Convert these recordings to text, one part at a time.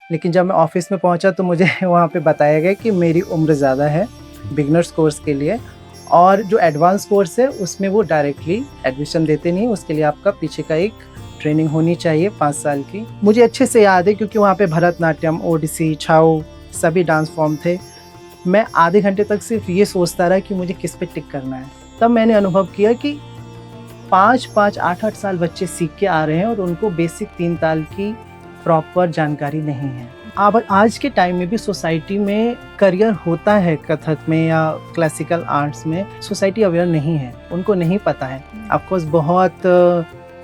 लेकिन जब मैं ऑफिस में पहुंचा तो मुझे वहाँ पे बताया गया कि मेरी उम्र ज़्यादा है बिगनर्स कोर्स के लिए, और जो एडवांस कोर्स है उसमें वो डायरेक्टली एडमिशन देते नहीं, उसके लिए आपका पीछे का एक ट्रेनिंग होनी चाहिए 5 साल की। मुझे अच्छे से याद है क्योंकि वहाँ पे भरतनाट्यम, ओडिसी, छाऊ सभी डांस फॉर्म थे। मैं आधे घंटे तक सिर्फ ये सोचता रहा कि मुझे किस पे टिक करना है। तब मैंने अनुभव किया कि 5-5, 8-8 साल बच्चे सीख के आ रहे हैं और उनको बेसिक 3 ताल की प्रॉपर जानकारी नहीं है। अब आज के टाइम में भी सोसाइटी में करियर होता है कथक में या क्लासिकल आर्ट्स में, सोसाइटी अवेयर नहीं है, उनको नहीं पता है। ऑफ कोर्स बहुत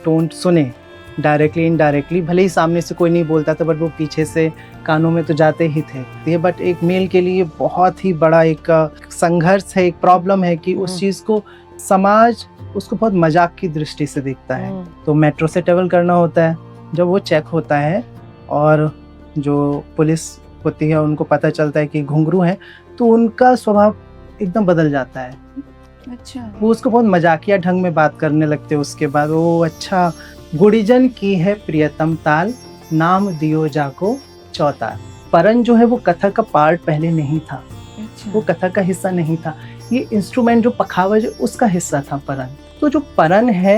टोन सुने डायरेक्टली इनडायरेक्टली, भले ही सामने से कोई नहीं बोलता था बट वो पीछे से कानों में तो जाते ही थे। ये बट एक मेल के लिए बहुत ही बड़ा एक संघर्ष है, एक प्रॉब्लम है कि उस चीज़ को समाज उसको बहुत मजाक की दृष्टि से देखता है। तो मेट्रो से ट्रेवल करना होता है, जब वो चेक होता है और जो पुलिस होती है उनको पता चलता है कि घुंघरू हैं, तो उनका स्वभाव एकदम बदल जाता है। अच्छा। वो उसको बहुत मजाकिया ढंग में बात करने लगते हैं। उसके बाद वो अच्छा गुड़ीजन की है प्रियतम ताल, नाम दियो जाको चौताल। परन जो है वो कथक का पार्ट पहले नहीं था, अच्छा। वो कथक का हिस्सा नहीं था। ये इंस्ट्रूमेंट जो पखावज है उसका हिस्सा था परन। तो जो परन है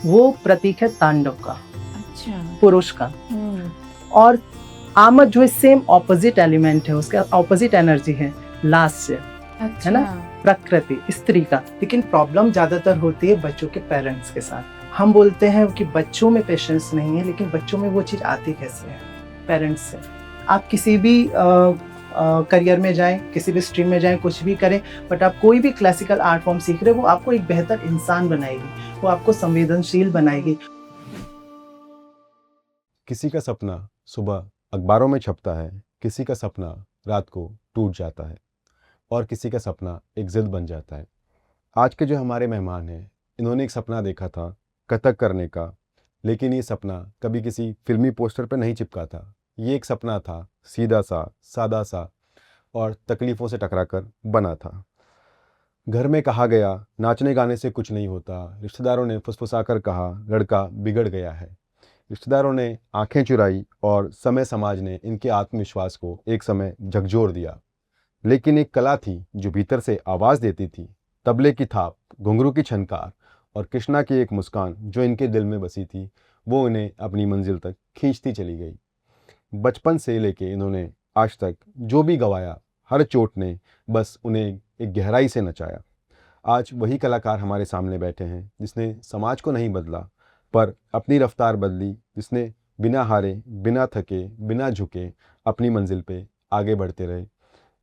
वो प्रतीक है तांडव का, अच्छा। पुरुष का। और आमद जो है सेम ऑपोजिट एलिमेंट है, उसका ऑपोजिट एनर्जी है, लास्य, अच्छा। है ना, प्रकृति, स्त्री का। लेकिन प्रॉब्लम ज्यादातर होती है बच्चों के पेरेंट्स के साथ। हम बोलते हैं कि बच्चों में पेशेंस नहीं है, लेकिन बच्चों में वो चीज आती कैसे है? पेरेंट्स से। आप किसी भी करियर में जाएं, किसी भी स्ट्रीम में जाएं, कुछ भी करें, बट आप कोई भी क्लासिकल आर्ट फॉर्म सीख रहे हो, वो आपको एक बेहतर इंसान बनाएगी, वो आपको संवेदनशील बनाएगी। किसी का सपना सुबह अखबारों में छपता है, किसी का सपना रात को टूट जाता है और किसी का सपना एक जिद बन जाता है। आज के जो हमारे मेहमान हैं, इन्होंने एक सपना देखा था कथक करने का, लेकिन ये सपना कभी किसी फिल्मी पोस्टर पर नहीं चिपका था। ये एक सपना था सीधा सा, सादा सा और तकलीफ़ों से टकरा कर बना था। घर में कहा गया नाचने गाने से कुछ नहीं होता, रिश्तेदारों ने फुसफुसाकर कहा लड़का बिगड़ गया है। रिश्तेदारों ने आंखें चुराई और समय समाज ने इनके आत्मविश्वास को एक समय झकझोर दिया। लेकिन एक कला थी जो भीतर से आवाज़ देती थी, तबले की थाप, घुंघरू की छनकार और कृष्णा की एक मुस्कान जो इनके दिल में बसी थी, वो इन्हें अपनी मंजिल तक खींचती चली गई। बचपन से लेके इन्होंने आज तक जो भी गवाया, हर चोट ने बस उन्हें एक गहराई से नचाया। आज वही कलाकार हमारे सामने बैठे हैं जिसने समाज को नहीं बदला पर अपनी रफ्तार बदली, जिसने बिना हारे, बिना थके, बिना झुके अपनी मंजिल पे आगे बढ़ते रहे।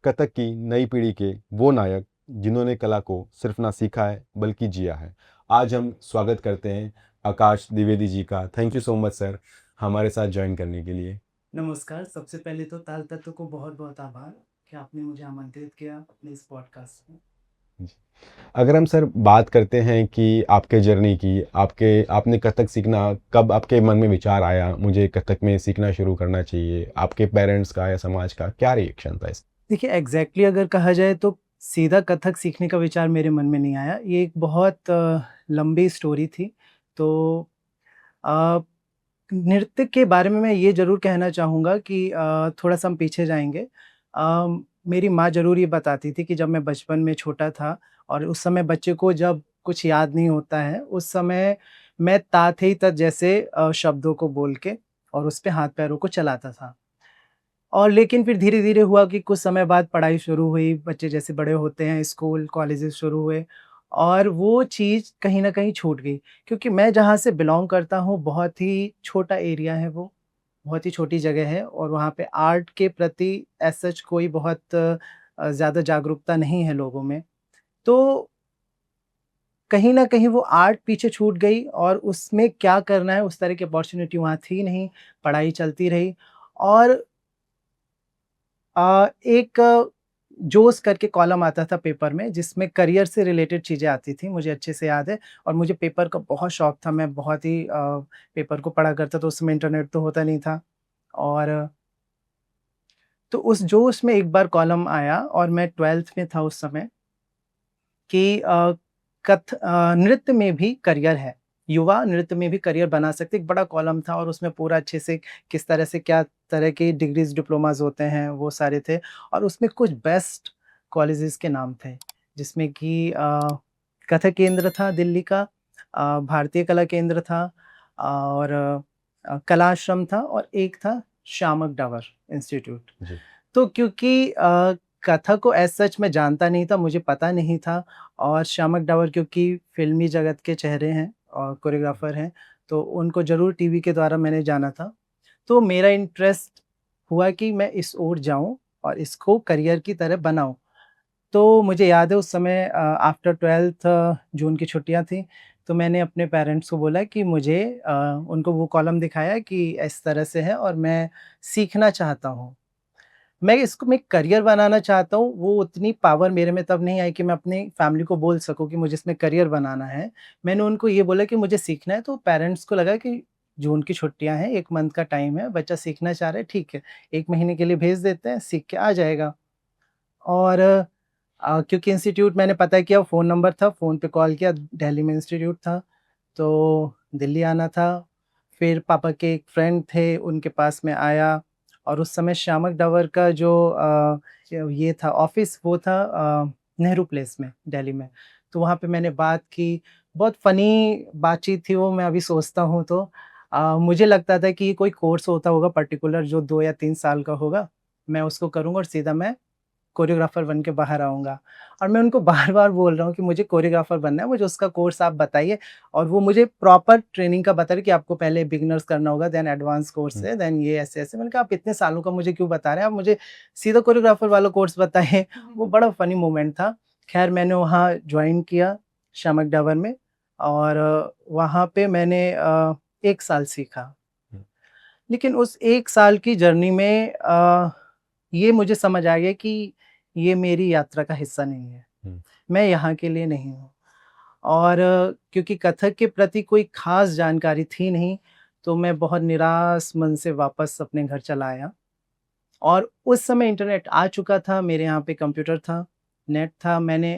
कथक की नई पीढ़ी के वो नायक जिन्होंने कला को सिर्फ ना सीखा है बल्कि जिया है। आज हम स्वागत करते हैं आकाश द्विवेदी जी का। Thank you so much sir हमारे साथ ज्वाइन करने के लिए। नमस्कार। सबसे पहले तो ताल तत्व को बहुत बहुत आभार कि आपने मुझे आमंत्रित किया अपने इस पॉडकास्ट में। अगर हम सर बात करते हैं कि आपके जर्नी की, आपने कथक सीखना कब आपके मन में विचार आया मुझे कथक में सीखना शुरू करना चाहिए, आपके पेरेंट्स का या समाज का क्या रिएक्शन था इस? देखिए एग्जैक्टली अगर कहा जाए तो सीधा कथक सीखने का विचार मेरे मन में नहीं आया। ये एक बहुत लंबी स्टोरी थी। तो अ, नृत्य के बारे में मैं ये ज़रूर कहना चाहूँगा कि थोड़ा-सा हम पीछे जाएँगे। मेरी माँ ज़रूर ये बताती थी कि जब मैं बचपन में छोटा था और उस समय बच्चे को जब कुछ याद नहीं होता है, उस समय मैं ता, थे, तत जैसे शब्दों को बोल के और उस पे हाथ-पैरों को चलाता था। और लेकिन फिर धीरे-धीरे हुआ कि कुछ समय बाद पढ़ाई शुरू हुई, बच्चे जैसे बड़े होते हैं, स्कूल, कॉलेजेस शुरू हुए और वो चीज़ कहीं न कहीं छूट गई। क्योंकि मैं जहाँ से बिलॉन्ग करता हूँ, बहुत ही छोटा एरिया है वो, बहुत ही छोटी जगह है और वहाँ पे आर्ट के प्रति एज़ सच कोई बहुत ज़्यादा जागरूकता नहीं है लोगों में। तो कहीं न कहीं वो आर्ट पीछे छूट गई और उसमें क्या करना है, उस तरह की अपॉर्च्युनिटी वहाँ थी नहीं, पढ़ाई चलती रही और एक जोश करके कॉलम आता था पेपर में जिसमें करियर से रिलेटेड चीज़ें आती थी, मुझे अच्छे से याद है और मुझे पेपर का बहुत शौक था, मैं बहुत ही पेपर को पढ़ा करता था, उस समय इंटरनेट तो होता नहीं था और तो उस जोश में एक बार कॉलम आया और मैं 12th में था उस समय कि नृत्य में भी करियर है। युवा नृत्य में भी करियर बना सकते, एक बड़ा कॉलम था और उसमें पूरा अच्छे से किस तरह से क्या तरह की डिग्रीज़ डिप्लोमाज़ होते हैं वो सारे थे और उसमें कुछ बेस्ट कॉलेजेस के नाम थे, जिसमें कि कथक केंद्र था दिल्ली का, भारतीय कला केंद्र था और कला आश्रम था और एक था शामक डावर इंस्टीट्यूट। जी। तो क्योंकि कथक को एज़ सच मैं जानता नहीं था, मुझे पता नहीं था और शामक डावर क्योंकि फ़िल्मी जगत के चेहरे हैं और कोरियोग्राफ़र हैं, तो उनको ज़रूर टीवी के द्वारा मैंने जाना था। तो मेरा इंटरेस्ट हुआ कि मैं इस ओर जाऊँ और इसको करियर की तरह बनाऊँ। तो मुझे याद है उस समय आफ्टर 12th जून की छुट्टियाँ थी, तो मैंने अपने पेरेंट्स को बोला कि मुझे उनको वो कॉलम दिखाया कि इस तरह से है और मैं सीखना चाहता हूँ। मैं करियर बनाना चाहता हूँ, वो उतनी पावर मेरे में तब नहीं आई कि मैं अपनी फैमिली को बोल सकूँ कि मुझे इसमें करियर बनाना है। मैंने उनको ये बोला कि मुझे सीखना है, तो पेरेंट्स को लगा कि जून की छुट्टियाँ हैं, 1 मंथ का टाइम है, बच्चा सीखना चाह रहा है, ठीक है, 1 महीने के लिए भेज देते हैं, सीख के आ जाएगा। और क्योंकि इंस्टीट्यूट मैंने पता किया, फ़ोन नंबर था, फ़ोन पे कॉल किया, दिल्ली में इंस्टीट्यूट था, तो दिल्ली आना था। फिर पापा के एक फ्रेंड थे, उनके पास मैं आया और उस समय शामक डावर का जो ये था ऑफ़िस वो था नेहरू प्लेस में, दिल्ली में। तो वहाँ पे मैंने बात की, बहुत फ़नी बातचीत थी वो, मैं अभी सोचता हूँ तो मुझे लगता था कि ये कोई कोर्स होता होगा पर्टिकुलर जो 2 या 3 साल का होगा, मैं उसको करूँगा और सीधा मैं कोरियोग्राफ़र बन के बाहर आऊँगा। और मैं उनको बार-बार बोल रहा हूँ कि मुझे कोरियोग्राफ़र बनना है, मुझे उसका कोर्स आप बताइए और वो मुझे प्रॉपर ट्रेनिंग का बता रहे कि आपको पहले बिगिनर्स करना होगा, देन एडवांस कोर्स हुँ। है, देन ये ऐसे-ऐसे। मैंने कहा आप इतने सालों का मुझे क्यों बता रहे हैं, आप मुझे सीधा कोरियोग्राफ़र वाला कोर्स बताइए। वो बड़ा फ़नी मोमेंट था। ख़ैर मैंने वहाँ जॉइन किया शामक डावर में और वहाँ पे मैंने 1 साल सीखा। हुँ। लेकिन उस 1 साल की जर्नी में ये मुझे समझ आ गया कि ये मेरी यात्रा का हिस्सा नहीं है। हुँ। मैं यहाँ के लिए नहीं हूँ और क्योंकि कथक के प्रति कोई ख़ास जानकारी थी नहीं, तो मैं बहुत निराश मन से वापस अपने घर चला आया और उस समय इंटरनेट आ चुका था, मेरे यहाँ पे कंप्यूटर था, नेट था। मैंने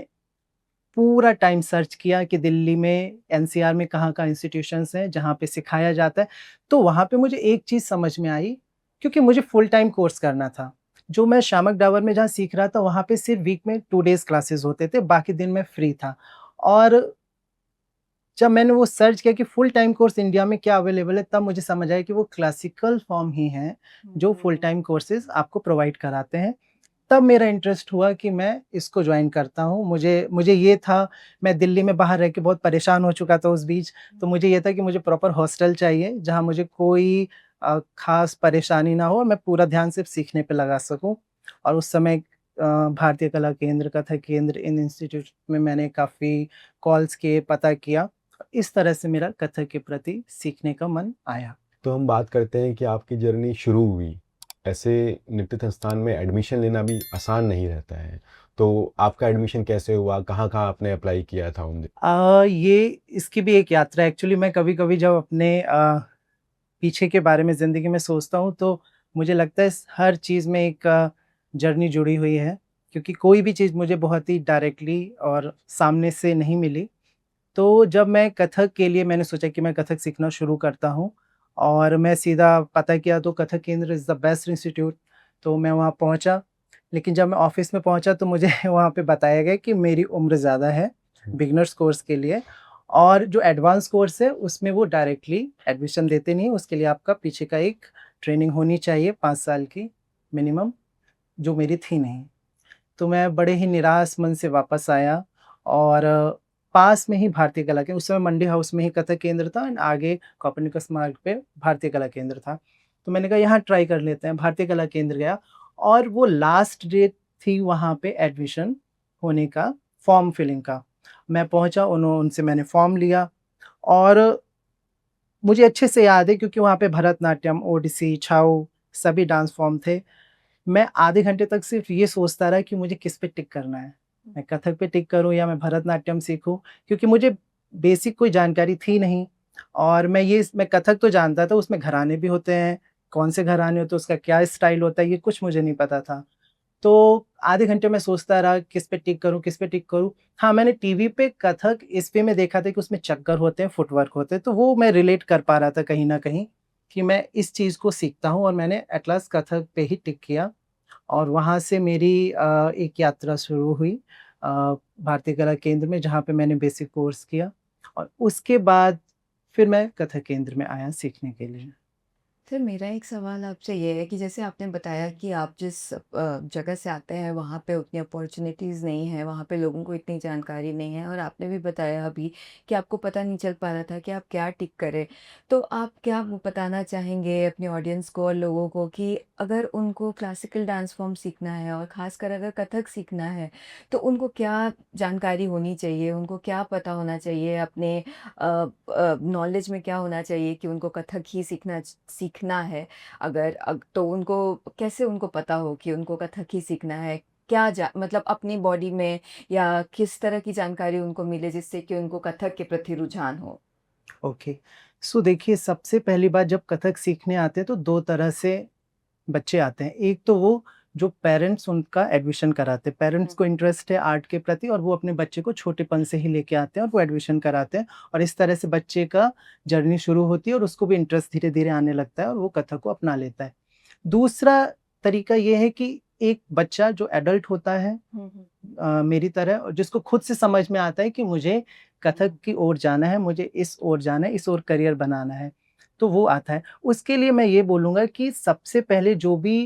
पूरा टाइम सर्च किया कि दिल्ली में एनसीआर में कहाँ-कहाँ इंस्टीट्यूशंस हैं, जहाँ पे सिखाया जाता है। तो वहाँ पे मुझे एक चीज़ समझ में आई, क्योंकि मुझे फुल टाइम कोर्स करना था। जो मैं शामक डावर में जहाँ सीख रहा था, वहाँ पे सिर्फ़ वीक में 2 डेज़ क्लासेस होते थे, बाकी दिन मैं फ्री था। और जब मैंने वो सर्च किया कि फुल टाइम कोर्स इंडिया में क्या अवेलेबल है, तब मुझे समझ आया कि वो क्लासिकल फॉर्म ही हैं, जो फुल टाइम कोर्सेज़ आपको प्रोवाइड कराते हैं। तब मेरा इंटरेस्ट हुआ कि मैं इसको जॉइन करता हूँ। मुझे मुझे ये था, मैं दिल्ली में बाहर रह के बहुत परेशान हो चुका था उस बीच, तो मुझे ये था कि मुझे प्रॉपर हॉस्टल चाहिए, जहाँ मुझे कोई ख़ास परेशानी ना हो और मैं पूरा ध्यान सिर्फ़ सीखने पे लगा सकूँ। और उस समय भारतीय कला केंद्र, कथक केंद्र, इन इंस्टीट्यूट में मैंने काफ़ी कॉल्स किए, पता किया। इस तरह से मेरा कथक के प्रति सीखने का मन आया। तो हम बात करते हैं कि आपकी जर्नी शुरू हुई। ऐसे नृत्य संस्थान में एडमिशन लेना भी आसान नहीं रहता है। तो आपका एडमिशन कैसे हुआ? कहाँ-कहाँ आपने अप्लाई किया था उन ये इसकी भी एक यात्रा है। एक्चुअली मैं कभी-कभी जब अपने पीछे के बारे में ज़िंदगी में सोचता हूँ, तो मुझे लगता है हर चीज़ में एक जर्नी जुड़ी हुई है, क्योंकि कोई भी चीज़ मुझे बहुत ही डायरेक्टली और सामने से नहीं मिली। तो जब मैं कथक के लिए मैंने सोचा कि मैं कथक सीखना शुरू करता हूँ और मैं सीधा पता किया तो कथक केंद्र इज़ द बेस्ट इंस्टीट्यूट, तो मैं वहाँ पहुँचा। लेकिन जब मैं ऑफ़िस में पहुँचा तो मुझे वहाँ पे बताया गया कि मेरी उम्र ज़्यादा है बिगिनर्स कोर्स के लिए और जो एडवांस कोर्स है उसमें वो डायरेक्टली एडमिशन देते नहीं हैं, उसके लिए आपका पीछे का एक ट्रेनिंग होनी चाहिए 5 साल की मिनिमम, जो मेरी थी नहीं। तो मैं बड़े ही निराश मन से वापस आया और पास में ही भारतीय कला के उस समय मंडी हाउस में ही कथक केंद्र था एंड आगे कोपर्निकस मार्ग पे भारतीय कला केंद्र था। तो मैंने कहा यहाँ ट्राई कर लेते हैं, भारतीय कला केंद्र गया और वो लास्ट डेट थी वहाँ पे एडमिशन होने का, फॉर्म फिलिंग का। मैं पहुँचा, उनसे मैंने फॉर्म लिया और मुझे अच्छे से याद है क्योंकि वहाँ पे भरतनाट्यम, ओडिसी, छाऊ सभी डांस फॉर्म थे। मैं आधे घंटे तक सिर्फ़ ये सोचता रहा कि मुझे किस पे टिक करना है। मैं कथक पे टिक करूँ या मैं भरतनाट्यम सीखूँ? क्योंकि मुझे बेसिक कोई जानकारी थी नहीं और मैं कथक तो जानता था, उसमें घराने भी होते हैं, कौन से घराने होते हैं, उसका क्या स्टाइल होता है, ये कुछ मुझे नहीं पता था। तो आधे घंटे में सोचता रहा किस पे टिक करूँ, किस पे टिक करूँ। हाँ, मैंने टीवी पे कथक इस वे में देखा था कि उसमें चक्कर होते हैं, फुटवर्क होते हैं, तो वो मैं रिलेट कर पा रहा था कहीं न कहीं कि मैं इस चीज़ को सीखता हूँ और मैंने एट लास्ट कथक पे ही टिक किया और वहाँ से मेरी एक यात्रा शुरू हुई भारतीय कला केंद्र में, जहाँ पे मैंने बेसिक कोर्स किया और उसके बाद फिर मैं कथक केंद्र में आया सीखने के लिए। सर मेरा एक सवाल आपसे ये है कि जैसे आपने बताया कि आप जिस जगह से आते हैं वहाँ पे उतनी अपॉर्चुनिटीज़ नहीं है, वहाँ पे लोगों को इतनी जानकारी नहीं है और आपने भी बताया अभी कि आपको पता नहीं चल पा रहा था कि आप क्या टिक करें। तो आप क्या वो बताना चाहेंगे अपनी ऑडियंस को और लोगों को कि अगर उनको क्लासिकल डांस फॉर्म सीखना है और ख़ासकर अगर कथक सीखना है, तो उनको क्या जानकारी होनी चाहिए? उनको क्या पता होना चाहिए? अपने नॉलेज में क्या होना चाहिए कि उनको कथक ही सीखना है तो उनको कैसे उनको पता हो कि उनको कथक ही सीखना है? मतलब अपनी बॉडी में या किस तरह की जानकारी उनको मिले जिससे कि उनको कथक के प्रति रुझान हो? ओके, सो देखिए सबसे पहली बात जब कथक सीखने आते हैं तो 2 तरह से बच्चे आते हैं। एक तो वो जो पेरेंट्स उनका एडमिशन कराते हैं, पेरेंट्स हुँ, को इंटरेस्ट है आर्ट के प्रति और वो अपने बच्चे को छोटेपन से ही लेके आते हैं और वो एडमिशन कराते हैं और इस तरह से बच्चे का जर्नी शुरू होती है और उसको भी इंटरेस्ट धीरे-धीरे आने लगता है और वो कथक को अपना लेता है। दूसरा तरीका ये है कि एक बच्चा जो एडल्ट होता है हुँ, हुँ, मेरी तरह और जिसको खुद से समझ में आता है कि मुझे कथक की ओर जाना है, मुझे इस ओर जाना है, इस ओर करियर बनाना है, तो वो आता है। उसके लिए मैं ये बोलूँगा कि सबसे पहले जो भी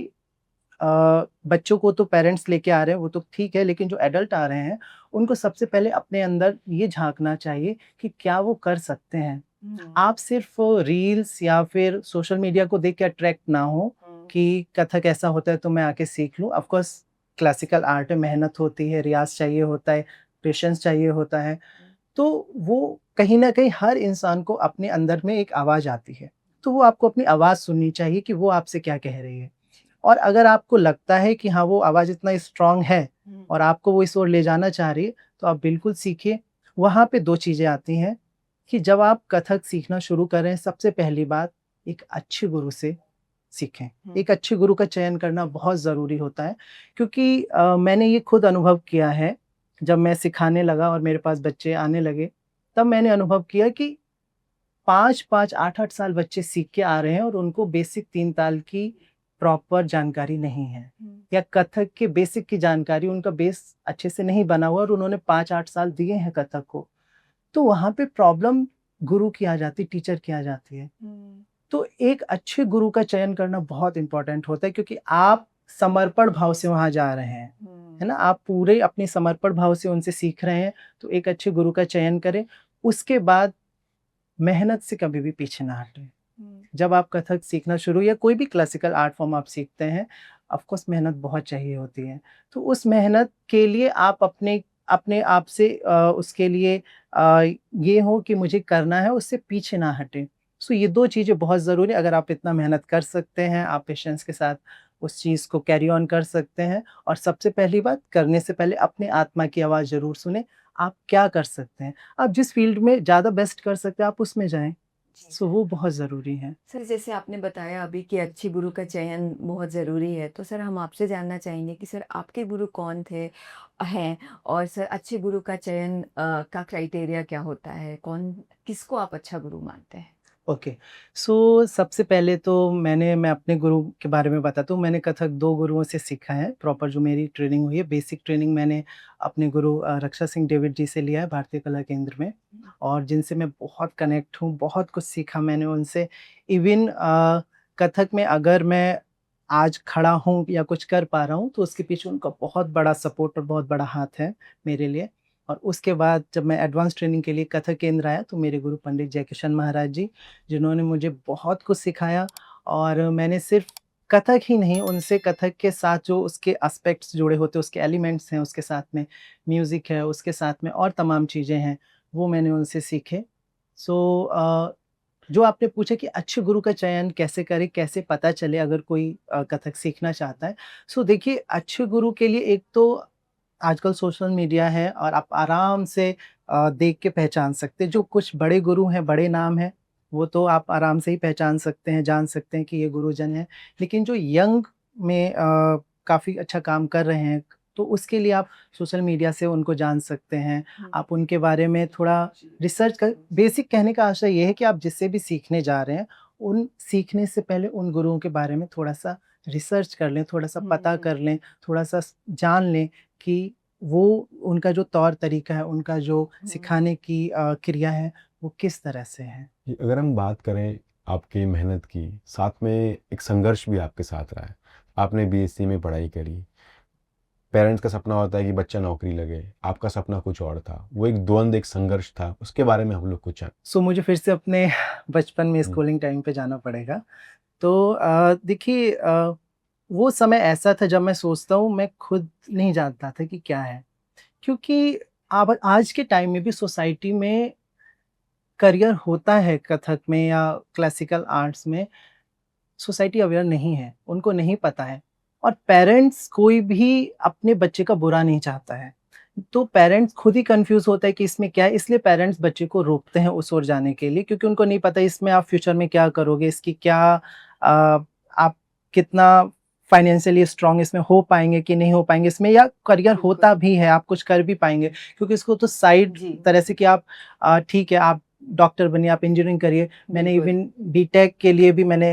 बच्चों को तो पेरेंट्स लेके आ रहे हैं वो तो ठीक है, लेकिन जो एडल्ट आ रहे हैं, उनको सबसे पहले अपने अंदर ये झाँकना चाहिए कि क्या वो कर सकते हैं। हुँ, आप सिर्फ़ रील्स या फिर सोशल मीडिया को देख के अट्रैक्ट ना हो हुँ, कि कथक ऐसा होता है तो मैं आके सीख लूँ। ऑफ़ कोर्स क्लासिकल आर्ट में मेहनत होती है, रियाज़ चाहिए होता है, पेशेंस चाहिए होता है। हुँ, तो वो कहीं न कहीं हर इंसान को अपने अंदर में एक आवाज़ आती है। तो वो आपको अपनी आवाज़ सुननी चाहिए कि वो आपसे क्या कह रही है। और अगर आपको लगता है कि हाँ, वो आवाज़ इतना स्ट्रॉन्ग है हुँ, और आपको वो इस ओर ले जाना चाह रही है, तो आप बिल्कुल सीखिए। वहाँ पे 2 चीज़ें आती हैं कि जब आप कथक सीखना शुरू करें, सबसे पहली बात एक अच्छे गुरु से सीखें। हुँ, एक अच्छे गुरु का चयन करना बहुत ज़रूरी होता है क्योंकि मैंने ये खुद अनुभव किया है, जब मैं सिखाने लगा और मेरे पास बच्चे आने लगे, तब मैंने अनुभव किया कि 5-5, 8-8 साल बच्चे सीख के आ रहे हैं और उनको बेसिक 3 ताल की प्रॉपर जानकारी नहीं है हुँ, या कथक के बेसिक की जानकारी उनका बेस अच्छे से नहीं बना हुआ और उन्होंने 5-8 साल दिए हैं कथक को। तो वहाँ पे प्रॉब्लम गुरु की आ जाती है, टीचर की आ जाती है। हुँ, तो एक अच्छे गुरु का चयन करना बहुत इम्पोर्टेंट होता है क्योंकि आप समर्पण भाव से वहाँ जा रहे हैं, है हुँ, ना? आप पूरे अपने समर्पण भाव से उनसे सीख रहे हैं, तो एक अच्छे गुरु का चयन करें। उसके बाद मेहनत से कभी भी पीछे ना हटें। हुँ, जब आप कथक सीखना शुरू या कोई भी क्लासिकल आर्ट फॉर्म आप सीखते हैं, ऑफ़ कोर्स मेहनत बहुत चाहिए होती है। तो उस मेहनत के लिए आप अपने अपने आप से उसके लिए ये हो कि मुझे करना है, उससे पीछे ना हटें। सो ये 2 चीज़ें बहुत ज़रूरी हैं, अगर आप इतना मेहनत कर सकते हैं, आप पेशेंस के साथ उस चीज़ को कैरी ऑन कर सकते हैं और सबसे पहली बात करने से पहले अपनी आत्मा की आवाज़ ज़रूर सुनें, आप क्या कर सकते हैं? आप जिस फ़ील्ड में ज़्यादा बेस्ट कर सकते हैं, आप उसमें जाएँ। जी। सो वो बहुत ज़रूरी है। सर जैसे आपने बताया अभी कि अच्छी गुरु का चयन बहुत ज़रूरी है, तो सर हम आपसे जानना चाहेंगे कि सर आपके गुरु कौन थे हैं? और सर अच्छे गुरु का चयन का क्राइटेरिया क्या होता है? किसको आप अच्छा गुरु मानते हैं? ओके, सो सबसे पहले तो मैं अपने गुरु के बारे में बताता हूँ। मैंने कथक 2 गुरुओं से सीखा है, प्रॉपर जो मेरी ट्रेनिंग हुई है, बेसिक ट्रेनिंग मैंने अपने गुरु रक्षा सिंह डेविड जी से लिया है भारतीय कला केंद्र में हुँ, और जिनसे मैं बहुत कनेक्ट हूँ, बहुत कुछ सीखा मैंने उनसे। इवन कथक में अगर मैं आज खड़ा हूँ या कुछ कर पा रहा हूँ, तो उसके पीछे उनका बहुत बड़ा सपोर्ट और बहुत बड़ा हाथ है मेरे लिए। और उसके बाद जब मैं एडवांस ट्रेनिंग के लिए कथक केंद्र आया, तो मेरे गुरु पंडित जयकिशन महाराज जी जिन्होंने मुझे बहुत कुछ सिखाया और मैंने सिर्फ़ कथक ही नहीं, उनसे कथक के साथ जो उसके एस्पेक्ट्स जुड़े होते हैं, उसके एलिमेंट्स हैं, उसके साथ में म्यूज़िक है, उसके साथ में और तमाम चीज़ें हैं, वो मैंने उनसे सीखे। सो जो आपने पूछा कि अच्छे गुरु का चयन कैसे करें, कैसे पता चले अगर कोई कथक सीखना चाहता है। सो देखिए, अच्छे गुरु के लिए एक तो आजकल सोशल मीडिया है और आप आराम से देख के पहचान सकते हैं। जो कुछ बड़े गुरु हैं, बड़े नाम हैं, वो तो आप आराम से ही पहचान सकते हैं, जान सकते हैं कि ये गुरुजन हैं। लेकिन जो यंग में काफ़ी अच्छा काम कर रहे हैं, तो उसके लिए आप सोशल मीडिया से उनको जान सकते हैं। आप उनके बारे में थोड़ा रिसर्च कर, बेसिक कहने का आशय ये है कि आप जिससे भी सीखने जा रहे हैं, उन सीखने से पहले उन गुरुओं के बारे में थोड़ा-सा रिसर्च कर लें, थोड़ा-सा पता कर लें, थोड़ा-सा जान लें कि वो उनका जो तौर तरीका है, उनका जो सिखाने की क्रिया है, वो किस तरह से है। जी, अगर हम बात करें आपकी मेहनत की, साथ में एक संघर्ष भी आपके साथ रहा है। आपने बीएससी में पढ़ाई करी, पेरेंट्स का सपना होता है कि बच्चा नौकरी लगे, आपका सपना कुछ और था। वो एक द्वंद, एक संघर्ष था, उसके बारे में हम लोग कुछ जान। सो मुझे फिर से अपने बचपन में हुँ। स्कूलिंग टाइम पे जाना पड़ेगा। तो देखिए, वो समय ऐसा था जब मैं सोचता हूँ मैं खुद नहीं जानता था कि क्या है। क्योंकि अब आज के टाइम में भी सोसाइटी में करियर होता है कथक में या क्लासिकल आर्ट्स में, सोसाइटी अवेयर नहीं है, उनको नहीं पता है और पेरेंट्स कोई भी अपने बच्चे का बुरा नहीं चाहता है। तो पेरेंट्स खुद ही कन्फ्यूज़ होता है कि इसमें क्या है, इसलिए पेरेंट्स बच्चे को रोकते हैं उस ओर जाने के लिए, क्योंकि उनको नहीं पता इसमें आप फ्यूचर में क्या करोगे, इसकी क्या आप कितना फाइनेंशियली स्ट्रॉन्ग इसमें हो पाएँगे कि नहीं हो पाएँगे इसमें, या करियर बिल्कुल। होता भी है, आप कुछ कर भी पाएँगे। क्योंकि इसको तो साइड जी। तरह से कि आप ठीक है, आप डॉक्टर बनिए, आप इंजीनियरिंग करिए। मैंने बिल्कुल, इवन बीटेक के लिए भी मैंने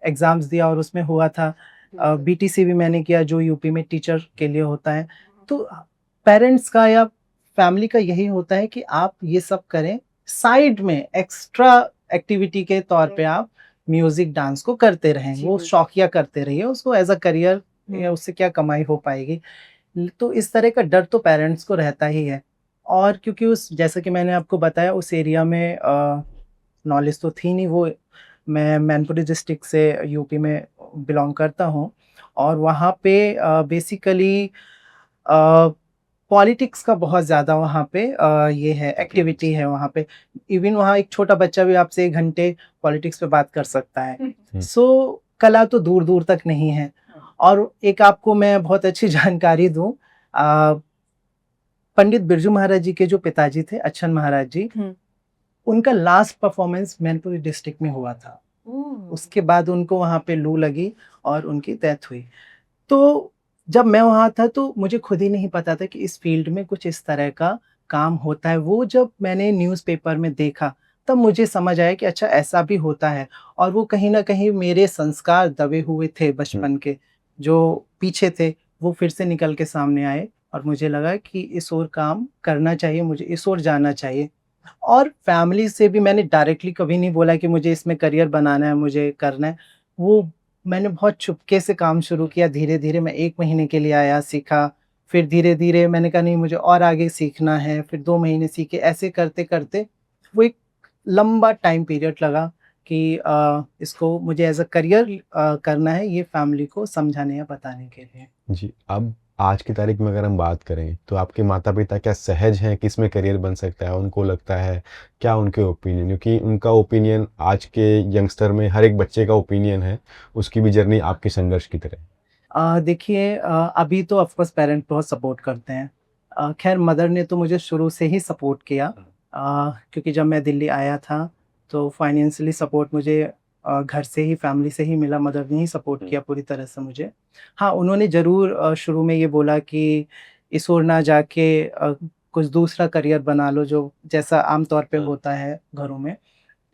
एग्ज़ाम्स दिया और उसमें हुआ था। बिल्कुल। बीटीसी भी मैंने किया जो यूपी में टीचर के लिए होता है। तो पेरेंट्स का या फैमिली का यही होता है कि आप ये सब करें, साइड में एक्स्ट्रा एक्टिविटी के तौर पे आप म्यूज़िक, डांस को करते रहें। जी, वो बिल्कुल। शौकिया करते रहिए, उसको एज़ अ करियर या उससे क्या कमाई हो पाएगी। तो इस तरह का डर तो पेरेंट्स को रहता ही है। और क्योंकि उस जैसा कि मैंने आपको बताया उस एरिया में नॉलेज तो थी नहीं, वो मैं मैनपुरी डिस्ट्रिक्ट से यूपी में बिलॉन्ग करता हूँ और वहाँ पे बेसिकली पॉलिटिक्स का बहुत ज़्यादा वहाँ पे ये है, एक्टिविटी है वहाँ पे। इवन वहाँ एक छोटा बच्चा भी आपसे 1 घंटे पॉलिटिक्स पे बात कर सकता है। हुँ। सो कला तो दूर-दूर तक नहीं है। और एक आपको मैं बहुत अच्छी जानकारी दूँ, अ, पंडित बिरजू महाराज जी के जो पिताजी थे, अच्छन महाराज जी, हुँ। उनका लास्ट परफॉर्मेंस मैनपुरी डिस्ट्रिक्ट में हुआ था। ओह! उसके बाद उनको वहाँ पे लू लगी और उनकी डेथ हुई। तो जब मैं वहाँ था तो मुझे खुद ही नहीं पता था कि इस फ़ील्ड में कुछ इस तरह का काम होता है। वो जब मैंने न्यूज़पेपर में देखा, तब मुझे समझ आया कि अच्छा ऐसा भी होता है। और वो कहीं न कहीं मेरे संस्कार दबे हुए थे हुँ। बचपन के, जो पीछे थे, वो फिर से निकल के सामने आए और मुझे लगा कि इस ओर काम करना चाहिए, मुझे इस ओर जाना चाहिए। और फैमिली से भी मैंने डायरेक्टली कभी नहीं बोला कि मुझे इसमें करियर बनाना है, मुझे करना है। वो मैंने बहुत चुपके से काम शुरू किया, धीरे-धीरे मैं 1 महीने के लिए आया, सीखा, फिर धीरे-धीरे मैंने कहा नहीं मुझे और आगे सीखना है, फिर 2 महीने सीखे, ऐसे करते-करते वो एक लंबा टाइम पीरियड लगा कि इसको मुझे एज़ अ करियर करना है, ये फैमिली को समझाने या बताने के लिए। जी, अब आज की तारीख में अगर हम बात करें, तो आपके माता-पिता क्या सहज हैं कि इसमें करियर बन सकता है? उनको लगता है, क्या उनके ओपिनियन, क्योंकि उनका ओपिनियन आज के यंगस्टर में हर एक बच्चे का ओपिनियन है, उसकी भी जर्नी आपके संघर्ष की तरह है। देखिए, अभी तो ऑफ़ कोर्स पेरेंट्स बहुत सपोर्ट करते हैं। ख़ैर मदर ने तो मुझे शुरू से ही सपोर्ट किया, क्योंकि जब मैं दिल्ली आया था तो फाइनेंशियली सपोर्ट मुझे घर से ही, फैमिली से ही मिला, मदर ने ही सपोर्ट किया पूरी तरह से मुझे। हाँ, उन्होंने ज़रूर शुरू में ये बोला कि इस ओर ना जाके कुछ दूसरा करियर बना लो, जो जैसा आम तौर पे होता है घरों में।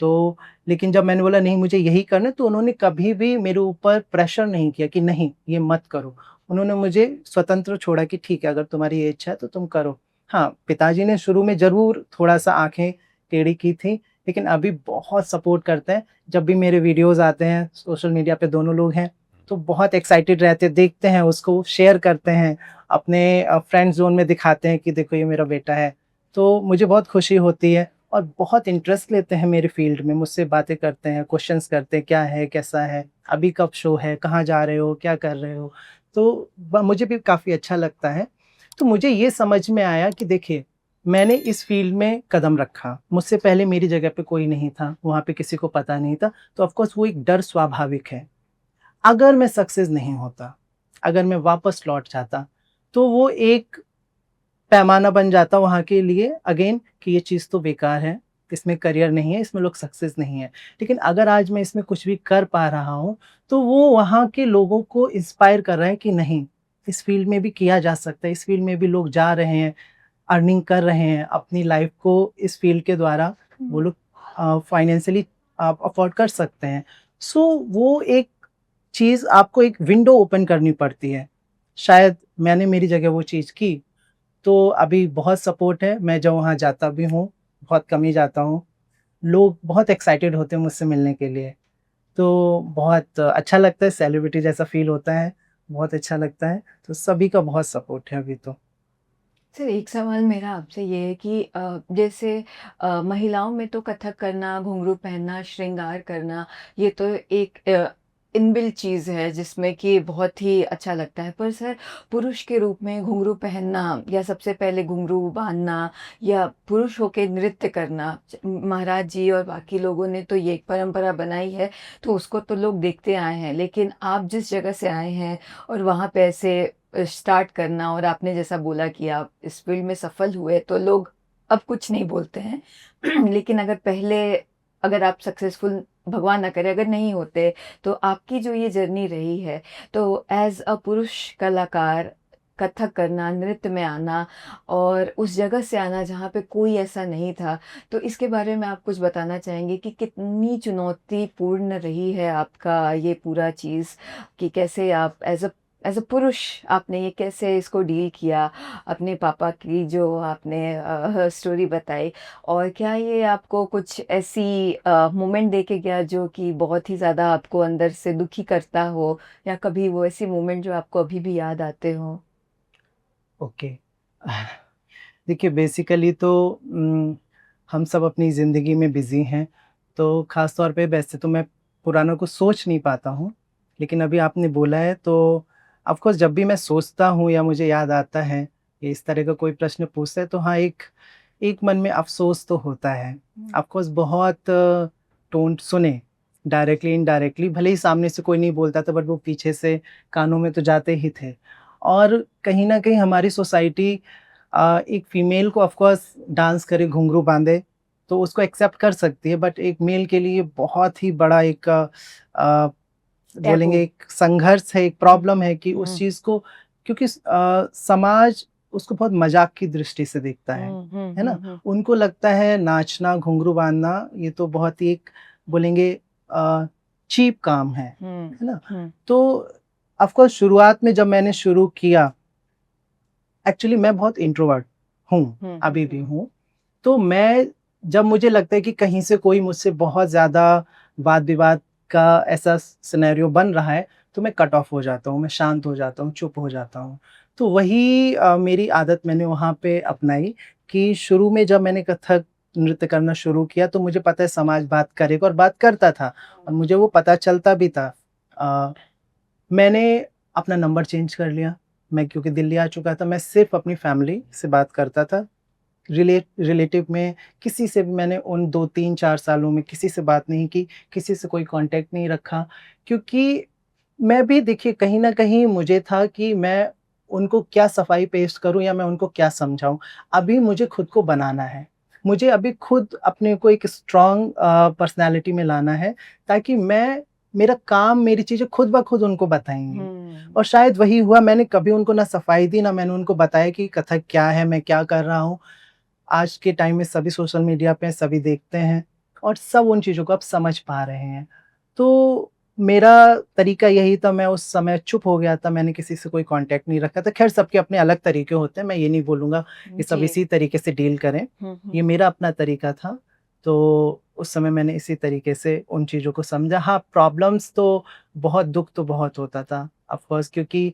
तो लेकिन जब मैंने बोला नहीं मुझे यही करना है, तो उन्होंने कभी भी मेरे ऊपर प्रेशर नहीं किया कि नहीं ये मत करो। उन्होंने मुझे स्वतंत्र छोड़ा कि ठीक है अगर तुम्हारी ये इच्छा है तो तुम करो। हाँ, पिताजी ने शुरू में ज़रूर थोड़ा-सा आँखें टेढ़ी की थी, लेकिन अभी बहुत सपोर्ट करते हैं। जब भी मेरे वीडियोज़ आते हैं, सोशल मीडिया पे दोनों लोग हैं, तो बहुत एक्साइटेड रहते हैं, देखते हैं उसको, शेयर करते हैं, अपने फ्रेंड ज़ोन में दिखाते हैं कि देखो ये मेरा बेटा है। तो मुझे बहुत खुशी होती है और बहुत इंटरेस्ट लेते हैं मेरे फ़ील्ड में, मुझसे बातें करते हैं, क्वेश्चंस करते हैं, क्या है, कैसा है, अभी कब शो है, कहाँ जा रहे हो, क्या कर रहे हो? तो ब मुझे भी काफ़ी अच्छा लगता है। तो मुझे ये समझ में आया कि देखिए, मैंने इस फ़ील्ड में कदम रखा, मुझसे पहले मेरी जगह पे कोई नहीं था, वहाँ पे किसी को पता नहीं था, तो ऑफ़ कोर्स वो एक डर स्वाभाविक है। अगर मैं सक्सेस नहीं होता, अगर मैं वापस लौट जाता, तो वो एक पैमाना बन जाता वहाँ के लिए अगेन कि ये चीज़ तो बेकार है, इसमें करियर नहीं है, इसमें लोग सक्सेस नहीं है। लेकिन अगर आज मैं इसमें कुछ भी कर पा रहा हूँ, तो वो वहाँ के लोगों को इंस्पायर कर रहा है कि नहीं, इस फ़ील्ड में भी किया जा सकता है, इस फ़ील्ड में भी लोग जा रहे हैं, अर्निंग कर रहे हैं, अपनी लाइफ़ को इस फ़ील्ड के द्वारा वो लोग फाइनेंशियली आप अफ़ोर्ड कर सकते हैं। सो वो एक चीज़ आपको एक विंडो ओपन करनी पड़ती है। शायद मैंने मेरी जगह वो चीज़ की, तो अभी बहुत सपोर्ट है, मैं जब वहाँ जाता भी हूँ, बहुत कम ही जाता हूँ। लोग बहुत एक्साइटेड होते हैं मुझसे मिलने के लिए, तो बहुत अच्छा लगता है, सेलिब्रिटी जैसा फ़ील होता है, बहुत अच्छा लगता है, तो सभी का बहुत सपोर्ट है अभी तो। सर एक सवाल मेरा आपसे ये है कि जैसे महिलाओं में तो कथक करना, घुंघरू पहनना, श्रृंगार करना ये तो एक इनबिल्ट चीज़ है जिसमें कि बहुत ही अच्छा लगता है। पर सर पुरुष के रूप में घुंघरू पहनना या सबसे पहले घुंघरू बाँधना या पुरुष होके नृत्य करना, महाराज जी और बाकी लोगों ने तो ये एक परंपरा बनाई है, तो उसको तो लोग देखते आए हैं। लेकिन आप जिस जगह से आए हैं और वहाँ पे ऐसे स्टार्ट करना और आपने जैसा बोला कि आप इस फ़ील्ड में सफल हुए तो लोग अब कुछ नहीं बोलते हैं। लेकिन अगर आप सक्सेसफुल भगवान ना करे अगर नहीं होते, तो आपकी जो ये जर्नी रही है, तो ऐज़ अ पुरुष कलाकार कथक करना, नृत्य में आना और उस जगह से आना जहाँ पे कोई ऐसा नहीं था, तो इसके बारे में आप कुछ बताना चाहेंगे कि कितनी चुनौतीपूर्ण रही है आपका ये पूरा चीज़ कि कैसे आप एज़ अ पुरुष आपने ये कैसे इसको डील किया? अपने पापा की जो आपने स्टोरी बताई और क्या ये आपको कुछ ऐसी मोमेंट दे के गया जो कि बहुत ही ज़्यादा आपको अंदर से दुखी करता हो या कभी वो ऐसी मोमेंट जो आपको अभी भी याद आते हों? ओके। देखिए बेसिकली तो हम सब अपनी ज़िंदगी में बिज़ी हैं, तो ख़ास तौर पे वैसे तो मैं पुरानों को सोच नहीं पाता हूँ, लेकिन अभी आपने बोला है तो ऑफ़ कोर्स जब भी मैं सोचता हूँ या मुझे याद आता है, या इस तरह का कोई प्रश्न पूछता है तो हाँ, एक एक मन में अफ़सोस तो होता है। हुँ। ऑफ़ कोर्स बहुत टोन सुने, डायरेक्टली, इनडायरेक्टली भले ही सामने से कोई नहीं बोलता था बट वो पीछे से कानों में तो जाते ही थे। और कहीं न कहीं हमारी सोसाइटी एक फीमेल को ऑफ कोर्स डांस करे, घुंघरू बाँधे, तो उसको एक्सेप्ट कर सकती है, बट एक मेल के लिए बहुत ही बड़ा एक टैबू। बोलेंगे एक संघर्ष है, एक हुँ, प्रॉब्लम है कि उस हुँ, चीज़ को, क्योंकि समाज उसको बहुत मज़ाक की दृष्टि से देखता हुँ, हुँ, है हुँ, ना? हुँ, उनको लगता है नाचना, घुंघरू बाँधना ये तो बहुत ही एक बोलेंगे अ, चीप काम हुँ, है ना? हुँ, तो ऑफ कोर्स शुरुआत में जब मैंने शुरू किया, एक्चुअली मैं बहुत इंट्रोवर्ट हूँ, हुँ, हुँ, अभी भी हूँ। तो मैं जब मुझे लगता है कि कहीं से कोई मुझसे बहुत ज़्यादा वाद-विवाद का ऐसा सिनेरियो बन रहा है, तो मैं कट ऑफ हो जाता हूँ, मैं शांत हो जाता हूँ, चुप हो जाता हूँ। तो वही मेरी आदत मैंने वहाँ पे अपनाई कि शुरू में जब मैंने कथक नृत्य करना शुरू किया, तो मुझे पता है समाज बात करेगा और बात करता था और मुझे वो पता चलता भी था। अ, मैंने अपना नंबर चेंज कर लिया, मैं क्योंकि दिल्ली आ चुका था, मैं सिर्फ़ अपनी फैमिली से बात करता था। रिलेटिव में किसी से भी मैंने उन 2, 3, 4 सालों में किसी से बात नहीं की, किसी से कोई कॉन्टैक्ट नहीं रखा, क्योंकि मैं भी देखिए कहीं न कहीं मुझे था कि मैं उनको क्या सफाई पेश करूँ या मैं उनको क्या समझाऊँ? अभी मुझे खुद को बनाना है। मुझे अभी खुद अपने को एक स्ट्रॉन्ग पर्सनैलिटी में लाना है, ताकि मैं मेरा काम, मेरी चीज़ें खुद ब खुद उनको बताएँगी। हुँ, और शायद वही हुआ, मैंने कभी उनको ना सफाई दी, ना मैंने उनको बताया कि कथक क्या है, मैं क्या कर रहा हूँ। आज के टाइम में सभी सोशल मीडिया पे सभी देखते हैं और सब उन चीज़ों को अब समझ पा रहे हैं। तो मेरा तरीका यही था, मैं उस समय चुप हो गया था, मैंने किसी से कोई कॉन्टैक्ट नहीं रखा था। ख़ैर सबके अपने अलग तरीके होते हैं, मैं ये नहीं बोलूँगा कि सब जी। इसी तरीके से डील करें। हुँ, हुँ, ये मेरा अपना तरीका था, तो उस समय मैंने इसी तरीके से उन चीज़ों को समझा। हाँ, प्रॉब्लम्स तो बहुत, दुःख तो बहुत होता था ऑफ़ कोर्स, क्योंकि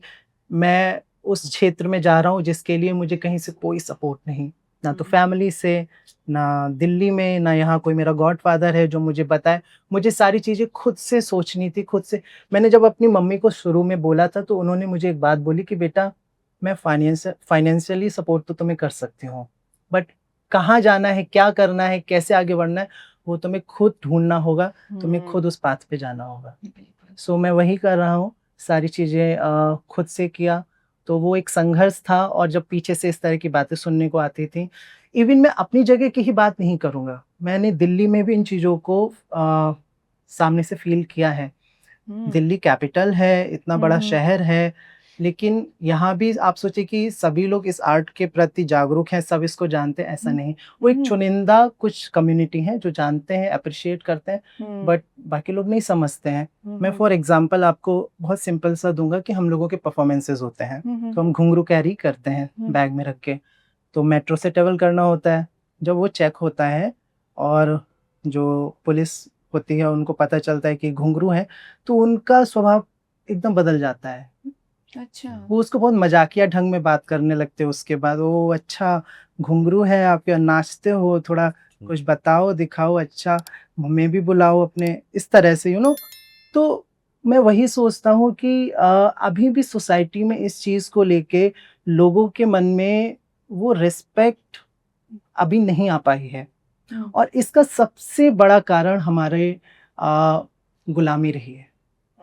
मैं उस क्षेत्र में जा रहा हूँ जिसके लिए मुझे कहीं से कोई सपोर्ट नहीं। ना तो हुँ, फैमिली से, ना दिल्ली में, ना यहाँ कोई मेरा गॉडफ़ादर है जो मुझे बताए। मुझे सारी चीज़ें खुद से सोचनी थी, खुद से। मैंने जब अपनी मम्मी को शुरू में बोला था तो उन्होंने मुझे एक बात बोली कि बेटा, मैं फाइनेंशियली सपोर्ट तो तुम्हें कर सकती हूँ, बट कहाँ जाना है, क्या करना है, कैसे आगे बढ़ना है, वो तुम्हें खुद ढूँढना होगा, तुम्हें हुँ, खुद उस पाथ पे जाना होगा। बिल्कुल। सो मैं वही कर रहा हूँ, सारी चीज़ें खुद से किया, तो वो एक संघर्ष था। और जब पीछे से इस तरह की बातें सुनने को आती थी इवन मैं अपनी जगह की ही बात नहीं करूँगा, मैंने दिल्ली में भी इन चीज़ों को सामने से फ़ील किया है। हुँ। दिल्ली कैपिटल है, इतना बड़ा हुँ, हुँ। शहर है, लेकिन यहाँ भी आप सोचिए कि सभी लोग इस आर्ट के प्रति जागरूक हैं, सब इसको जानते हैं, ऐसा हुँ। नहीं। वो एक हुँ। चुनिंदा कुछ कम्युनिटी है जो जानते हैं, एप्रिशिएट करते हैं, हुँ। बट बाकी लोग नहीं समझते हैं। हुँ, मैं हुँ। फॉर एग्ज़ाम्पल आपको बहुत सिंपल सा दूँगा कि हम लोगों के परफ़ॉर्मेंसेज़ होते हैं, हुँ, हुँ, तो हम हुँ। घुंघरू कैरी करते हैं हुँ। बैग में रख के, तो मेट्रो से ट्रैवल करना होता है। जब वो चेक होता है और जो पुलिस होती है उनको पता चलता है कि घुंघरू हैं, तो उनका स्वभाव एकदम बदल जाता है। अच्छा। वो उसको बहुत मज़ाकिया ढंग में बात करने लगते हैं उसके बाद, ओह! अच्छा घुंघरू है आप यहाँ नाचते हो, थोड़ा कुछ बताओ, दिखाओ, अच्छा हमें भी बुलाओ अपने इस तरह से तो मैं वही सोचता हूँ कि अभी भी सोसाइटी में इस चीज़ को लेके लोगों के मन में वो रिस्पेक्ट अभी नहीं आ पाई है हुँ। और इसका सबसे बड़ा कारण हमारे अ, गुलामी रही है।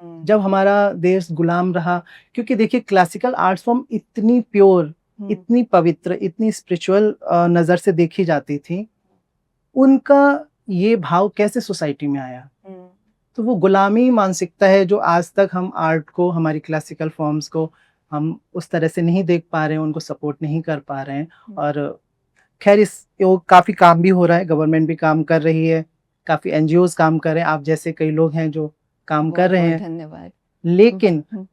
हुँ। जब हमारा देश गुलाम रहा क्योंकि देखिए क्लासिकल आर्ट फॉर्म इतनी प्योर, हुँ। इतनी पवित्र, इतनी स्पिरिचुअल नज़र से देखी जाती थी, उनका ये भाव कैसे सोसाइटी में आया? हुँ। तो वो गुलामी मानसिकता है जो आज तक हम आर्ट को, हमारी क्लासिकल फॉर्म्स को हम उस तरह से नहीं देख पा रहे हैं, उनको सपोर्ट नहीं कर पा रहे हैं हुँ। और ख़ैर इस यो काफ़ी काम भी हो रहा है, गवर्नमेंट भी काम कर रही है, काफ़ी एनजीओज़ काम कर रहे हैं, आप जैसे कई लोग हैं जो काम कर रहे बहुत-बहुत हैं, धन्यवाद। हुँ, लेकिन हुँ।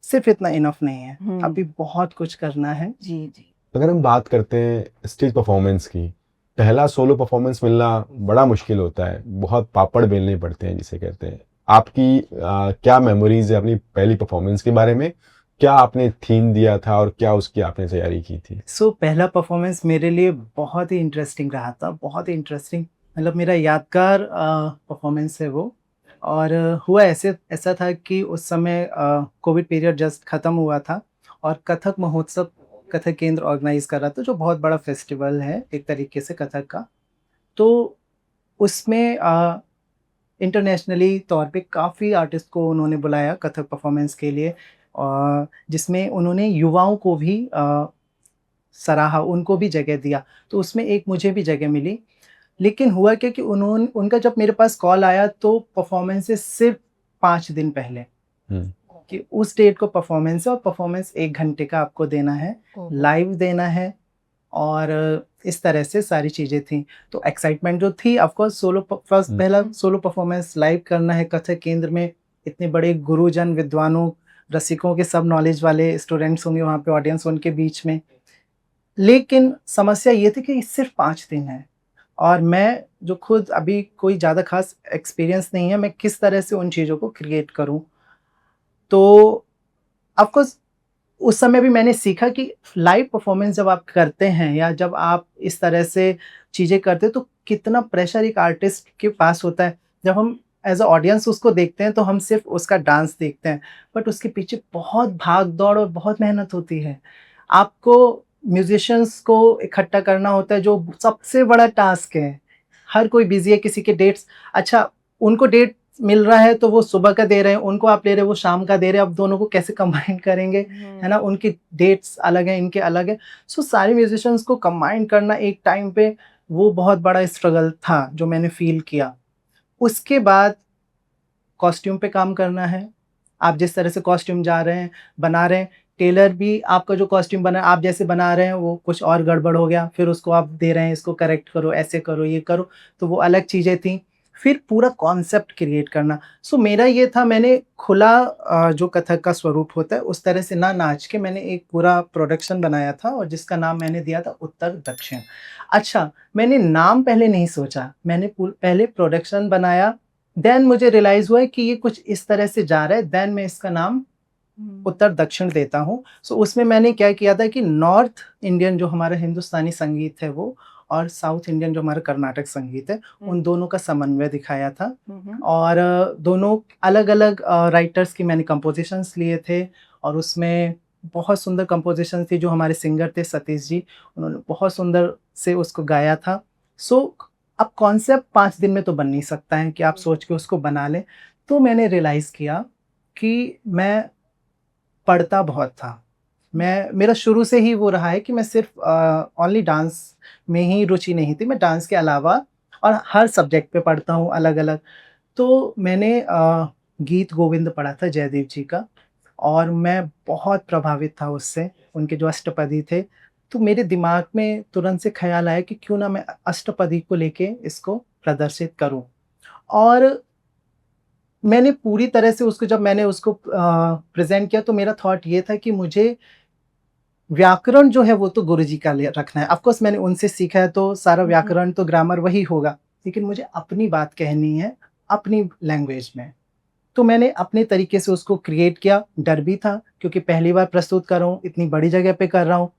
सिर्फ़ इतना इनफ नहीं है, हुँ। अभी बहुत कुछ करना है। जी, जी। अगर हम बात करते हैं स्टेज परफॉर्मेंस की, पहला सोलो परफॉर्मेंस मिलना बड़ा मुश्किल होता है, बहुत पापड़ बेलने पड़ते हैं जिसे कहते हैं। आपकी क्या मेमोरीज है अपनी पहली परफॉर्मेंस के बारे में? क्या आपने थीम दिया था और क्या उसकी आपने तैयारी की थी? पहला परफ़ॉर्मेंस मेरे लिए बहुत ही इंटरेस्टिंग रहा था, बहुत ही इंटरेस्टिंग मतलब मेरा यादगार परफ़ॉर्मेंस है वो और हुआ ऐसा था कि उस समय कोविड पीरियड जस्ट ख़त्म हुआ था और कथक महोत्सव कथक केंद्र ऑर्गेनाइज़ कर रहा था, जो बहुत बड़ा फेस्टिवल है एक तरीके से कथक का। तो उसमें इंटरनेशनली तौर पे काफ़ी आर्टिस्ट को उन्होंने बुलाया कथक परफ़ॉर्मेंस के लिए जिसमें उन्होंने युवाओं को भी सराहा, उनको भी जगह दिया। तो उसमें एक मुझे भी जगह मिली। लेकिन हुआ क्या कि उनका जब मेरे पास कॉल आया तो परफ़ॉर्मेंस से सिर्फ़ 5 दिन पहले हुँ। कि उस डेट को परफ़ॉर्मेंस है और परफ़ॉर्मेंस 1 घंटे का आपको देना है, ओहो! लाइव देना है और इस तरह से सारी चीज़ें थी। तो एक्साइटमेंट जो थी ऑफ़ कोर्स फर्स्ट हुँ। पहला सोलो परफ़ॉर्मेंस लाइव करना है कथक केंद्र में, इतने बड़े गुरुजन, विद्वानों, रसिकों के सब नॉलेज वाले स्टूडेंट्स होंगे वहाँ पे ऑडियंस उनके बीच में। लेकिन समस्या ये थी कि सिर्फ़ 5 दिन है और मैं जो खुद अभी कोई ज़्यादा ख़ास एक्सपीरियंस नहीं है, मैं किस तरह से उन चीज़ों को क्रिएट करूँ। तो ऑफ़ कोर्स उस समय भी मैंने सीखा कि लाइव परफ़ॉर्मेंस जब आप करते हैं या जब आप इस तरह से चीज़ें करते हैं, तो कितना प्रेशर एक आर्टिस्ट के पास होता है। जब हम एज़ अ ऑडियंस उसको देखते हैं, तो हम सिर्फ़ उसका डांस देखते हैं, बट उसके पीछे बहुत भाग-दौड़ और बहुत मेहनत होती है। आपको म्यूज़िशियंस को इकट्ठा करना होता है, जो सबसे बड़ा टास्क है। हर कोई बिज़ी है, किसी के डेट्स अच्छा, उनको डेट मिल रहा है, तो वो सुबह का दे रहे हैं, उनको आप ले रहे हो, वो शाम का दे रहे हैं, अब दोनों को कैसे कंबाइन करेंगे, है ना? हुँ। उनकी डेट्स अलग हैं, इनके अलग हैं। सारे म्यूज़िशियंस को कंबाइन करना एक टाइम पे, वो बहुत बड़ा स्ट्रगल था, जो मैंने फ़ील किया। उसके बाद कॉस्ट्यूम पे काम करना है। आप जिस तरह से कॉस्ट्यूम जा रहे हैं, बना रहे हैं, टेलर भी आपका जो कॉस्ट्यूम बना आप जैसे बना रहे हैं, वो कुछ और गड़बड़ हो गया, फिर उसको आप दे रहे हैं, इसको करेक्ट करो, ऐसे करो, ये करो, तो वो अलग चीज़ें थी। फिर पूरा कॉन्सेप्ट क्रिएट करना। मेरा ये था मैंने खुला जो कथक का स्वरूप होता है, उस तरह से ना नाच के मैंने एक पूरा प्रोडक्शन बनाया था और जिसका नाम मैंने दिया था उत्तर-दक्षिण। अच्छा, मैंने नाम पहले नहीं सोचा, मैंने पहले प्रोडक्शन बनाया देन मुझे रियलाइज़ हुआ है कि ये कुछ इस तरह से जा रहा है, देन मैं इसका नाम हुँ। उत्तर-दक्षिण देता हूँ। उसमें मैंने क्या किया था कि नॉर्थ इंडियन जो हमारा हिंदुस्तानी संगीत है वो और साउथ इंडियन जो हमारा कर्नाटक संगीत है, हुँ। उन दोनों का समन्वय दिखाया था हुँ, हुँ। और दोनों अलग-अलग राइटर्स की मैंने कंपोज़िशंस लिए थे और उसमें बहुत सुंदर कंपोज़िशन थी जो हमारे सिंगर थे सतीश जी, उन्होंने बहुत सुंदर से उसको गाया था। सो अब कॉन्सेप्ट 5 दिन में तो बन नहीं सकता है कि आप सोच के उसको बना लें। तो मैंने रियलाइज़ किया कि मैं पढ़ता बहुत था। मेरा शुरू से ही वो रहा है कि मैं सिर्फ ओनली डांस में ही रुचि नहीं थी, मैं डांस के अलावा और हर सब्जेक्ट पे पढ़ता हूँ अलग-अलग। तो मैंने गीत गोविंद पढ़ा था जयदेव जी का और मैं बहुत प्रभावित था उससे, उनके जो अष्टपदी थे। तो मेरे दिमाग में तुरंत से ख़्याल आया कि क्यों ना मैं अष्टपदी को लेके इसको प्रदर्शित करूँ। और मैंने पूरी तरह से उसको जब मैंने उसको प्रेज़ेंट किया तो मेरा थॉट ये था कि मुझे व्याकरण जो है वो तो गुरुजी का लिए रखना है। ऑफ़ कोर्स मैंने उनसे सीखा है तो सारा व्याकरण तो ग्रामर वही होगा, लेकिन मुझे अपनी बात कहनी है, अपनी लैंग्वेज में। तो मैंने अपने तरीके से उसको क्रिएट किया, डर भी था क्योंकि पहली बार प्रस्तुत कर रहा हूँ, इतनी बड़ी जगह पे कर रहा हूँ,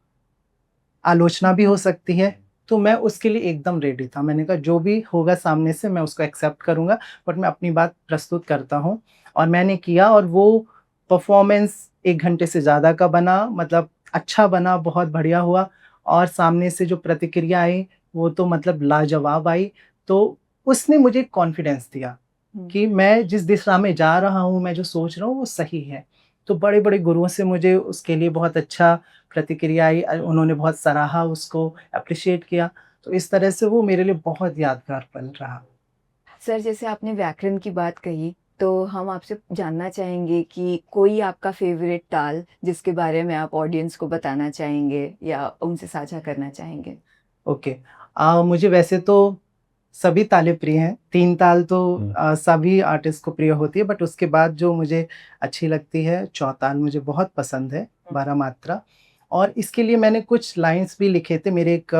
आलोचना भी हो सकती है, तो मैं उसके लिए एकदम रेडी था। मैंने कहा जो भी होगा सामने से मैं उसको एक्सेप्ट करूँगा, बट मैं अपनी बात प्रस्तुत करता हूँ और मैंने किया और वो परफ़ॉर्मेंस 1 घंटे से ज़्यादा का बना, मतलब अच्छा बना, बहुत बढ़िया हुआ और सामने से जो प्रतिक्रिया आई, वो तो मतलब लाजवाब आई। तो उसने मुझे कॉन्फिडेंस दिया कि मैं जिस दिशा में जा रहा हूँ, मैं जो सोच रहा हूँ वो सही है। तो बड़े-बड़े गुरुओं से मुझे उसके लिए बहुत अच्छा प्रतिक्रिया आई, उन्होंने बहुत सराहा उसको, एप्रिशिएट किया। तो इस तरह से वो मेरे लिए बहुत यादगार पल रहा। सर, जैसे आपने व्याकरण की बात कही, तो हम आपसे जानना चाहेंगे कि कोई आपका फ़ेवरेट ताल जिसके बारे में आप ऑडियंस को बताना चाहेंगे या उनसे साझा करना चाहेंगे? ओके। मुझे वैसे तो सभी तालें प्रिय हैं। 3 ताल तो सभी आर्टिस्ट को प्रिय होती है, बट उसके बाद जो मुझे अच्छी लगती है, चौताल मुझे बहुत पसंद है, 12 मात्रा। और इसके लिए मैंने कुछ लाइन्स भी लिखे थे। मेरे एक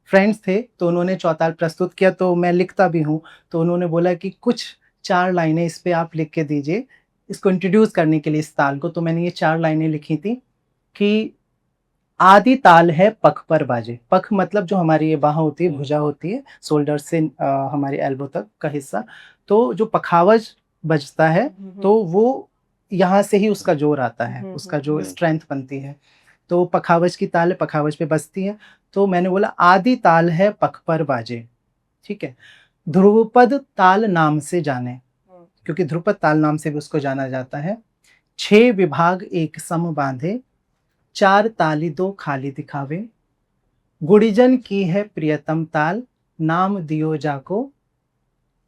फ्रेंड्स थे, तो उन्होंने चौताल प्रस्तुत किया, तो मैं लिखता भी हूँ। तो उन्होंने बोला कि कुछ 4 लाइनें इस पे आप लिख के दीजिए, इसको इंट्रोड्यूस करने के लिए इस ताल को। तो मैंने ये 4 लाइनें लिखी थी कि आदि ताल है पख पर बाजे। पख मतलब जो हमारी ये बाँह होती है, भुजा होती है, शोल्डर से हमारे एल्बो तक का हिस्सा। तो जो पखावज बजता है, तो वो यहाँ से ही उसका जोर आता है, उसका जो स्ट्रेंथ बनती है। तो पखावज की ताल पखावज पे बजती है। तो मैंने बोला आदि ताल है पख पर बाजे, ठीक है? ध्रुवपद ताल नाम से जाने, क्योंकि ध्रुपद ताल नाम से भी उसको जाना जाता है। 6 विभाग एक सम बाँधे, 4 ताली 2 खाली दिखावे, गुड़िजन की है प्रियतम ताल, नाम दियो जाको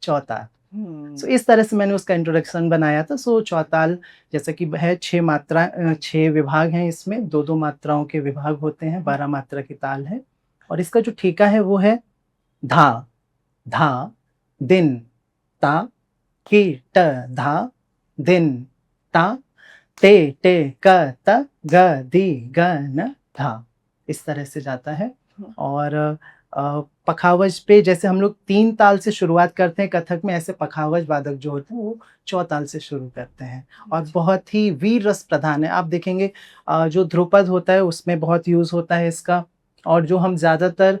चौताल। सो इस तरह से मैंने उसका इंट्रोडक्शन बनाया था। सो चौताल जैसा कि है 6 विभाग हैं इसमें, 2-2 मात्राओं के विभाग होते हैं, 12 मात्रा की ताल है और इसका जो ठीका है वो है धा, धा, दिन, ता, की, ट, धा, दिन, ता, टे, टे, क, त, ग, दी, ग, न, धा। इस तरह से जाता है। और पखावज पे जैसे हम लोग 3 ताल से शुरुआत करते हैं कथक में, ऐसे पखावज वादक जो होते हैं वो चौताल से शुरू करते हैं और बहुत ही वीर रस प्रधान है। आप देखेंगे जो ध्रुपद होता है उसमें बहुत यूज़ होता है इसका और जो हम ज़्यादातर